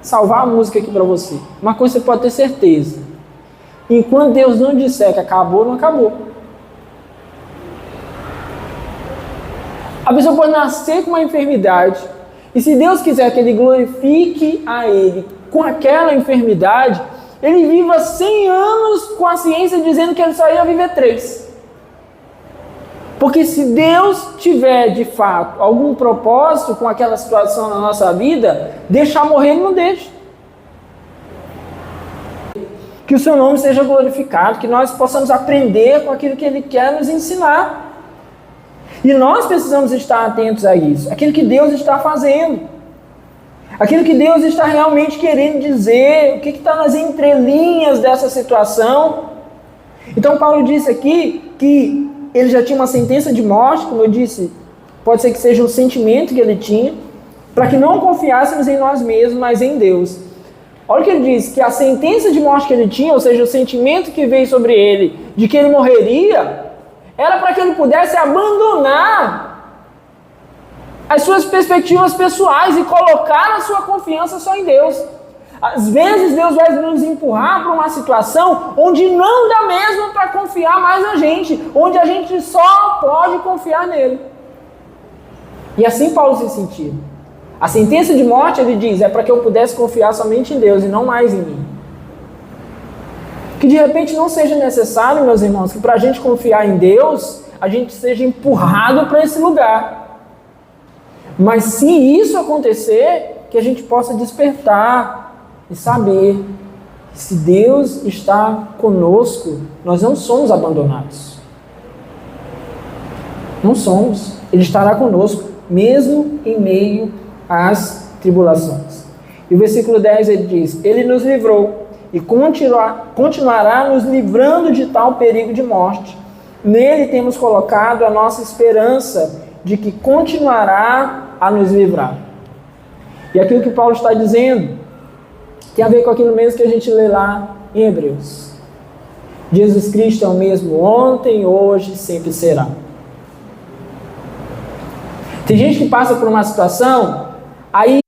salvar a música aqui para você. Uma coisa que você pode ter certeza. Enquanto Deus não disser que acabou, não acabou. A pessoa pode nascer com uma enfermidade. E se Deus quiser que Ele glorifique a Ele com aquela enfermidade, Ele viva 100 anos com a ciência dizendo que Ele só ia viver 3. Porque se Deus tiver, de fato, algum propósito com aquela situação na nossa vida, deixar morrer, Ele não deixa. Que o Seu nome seja glorificado, que nós possamos aprender com aquilo que Ele quer nos ensinar. E nós precisamos estar atentos a isso, aquilo que Deus está fazendo, aquilo que Deus está realmente querendo dizer, o que está nas entrelinhas dessa situação. Então Paulo disse aqui que ele já tinha uma sentença de morte, como eu disse, pode ser que seja um sentimento que ele tinha, para que não confiássemos em nós mesmos, mas em Deus. Olha o que ele diz, que a sentença de morte que ele tinha, ou seja, o sentimento que veio sobre ele, de que ele morreria, era para que ele pudesse abandonar as suas perspectivas pessoais e colocar a sua confiança só em Deus. Às vezes Deus vai nos empurrar para uma situação onde não dá mesmo para confiar mais na gente, onde a gente só pode confiar nele. E assim Paulo se sentia. A sentença de morte, ele diz, é para que eu pudesse confiar somente em Deus e não mais em mim. Que de repente não seja necessário, meus irmãos, que para a gente confiar em Deus, a gente seja empurrado para esse lugar. Mas se isso acontecer, que a gente possa despertar e saber que se Deus está conosco, nós não somos abandonados. Não somos. Ele estará conosco, mesmo em meio às tribulações. E o versículo 10 ele diz, Ele nos livrou e continuará nos livrando de tal perigo de morte. Nele temos colocado a nossa esperança de que continuará a nos livrar. E aquilo que Paulo está dizendo tem a ver com aquilo mesmo que a gente lê lá em Hebreus. Jesus Cristo é o mesmo ontem, hoje e sempre será. Tem gente que passa por uma situação, aí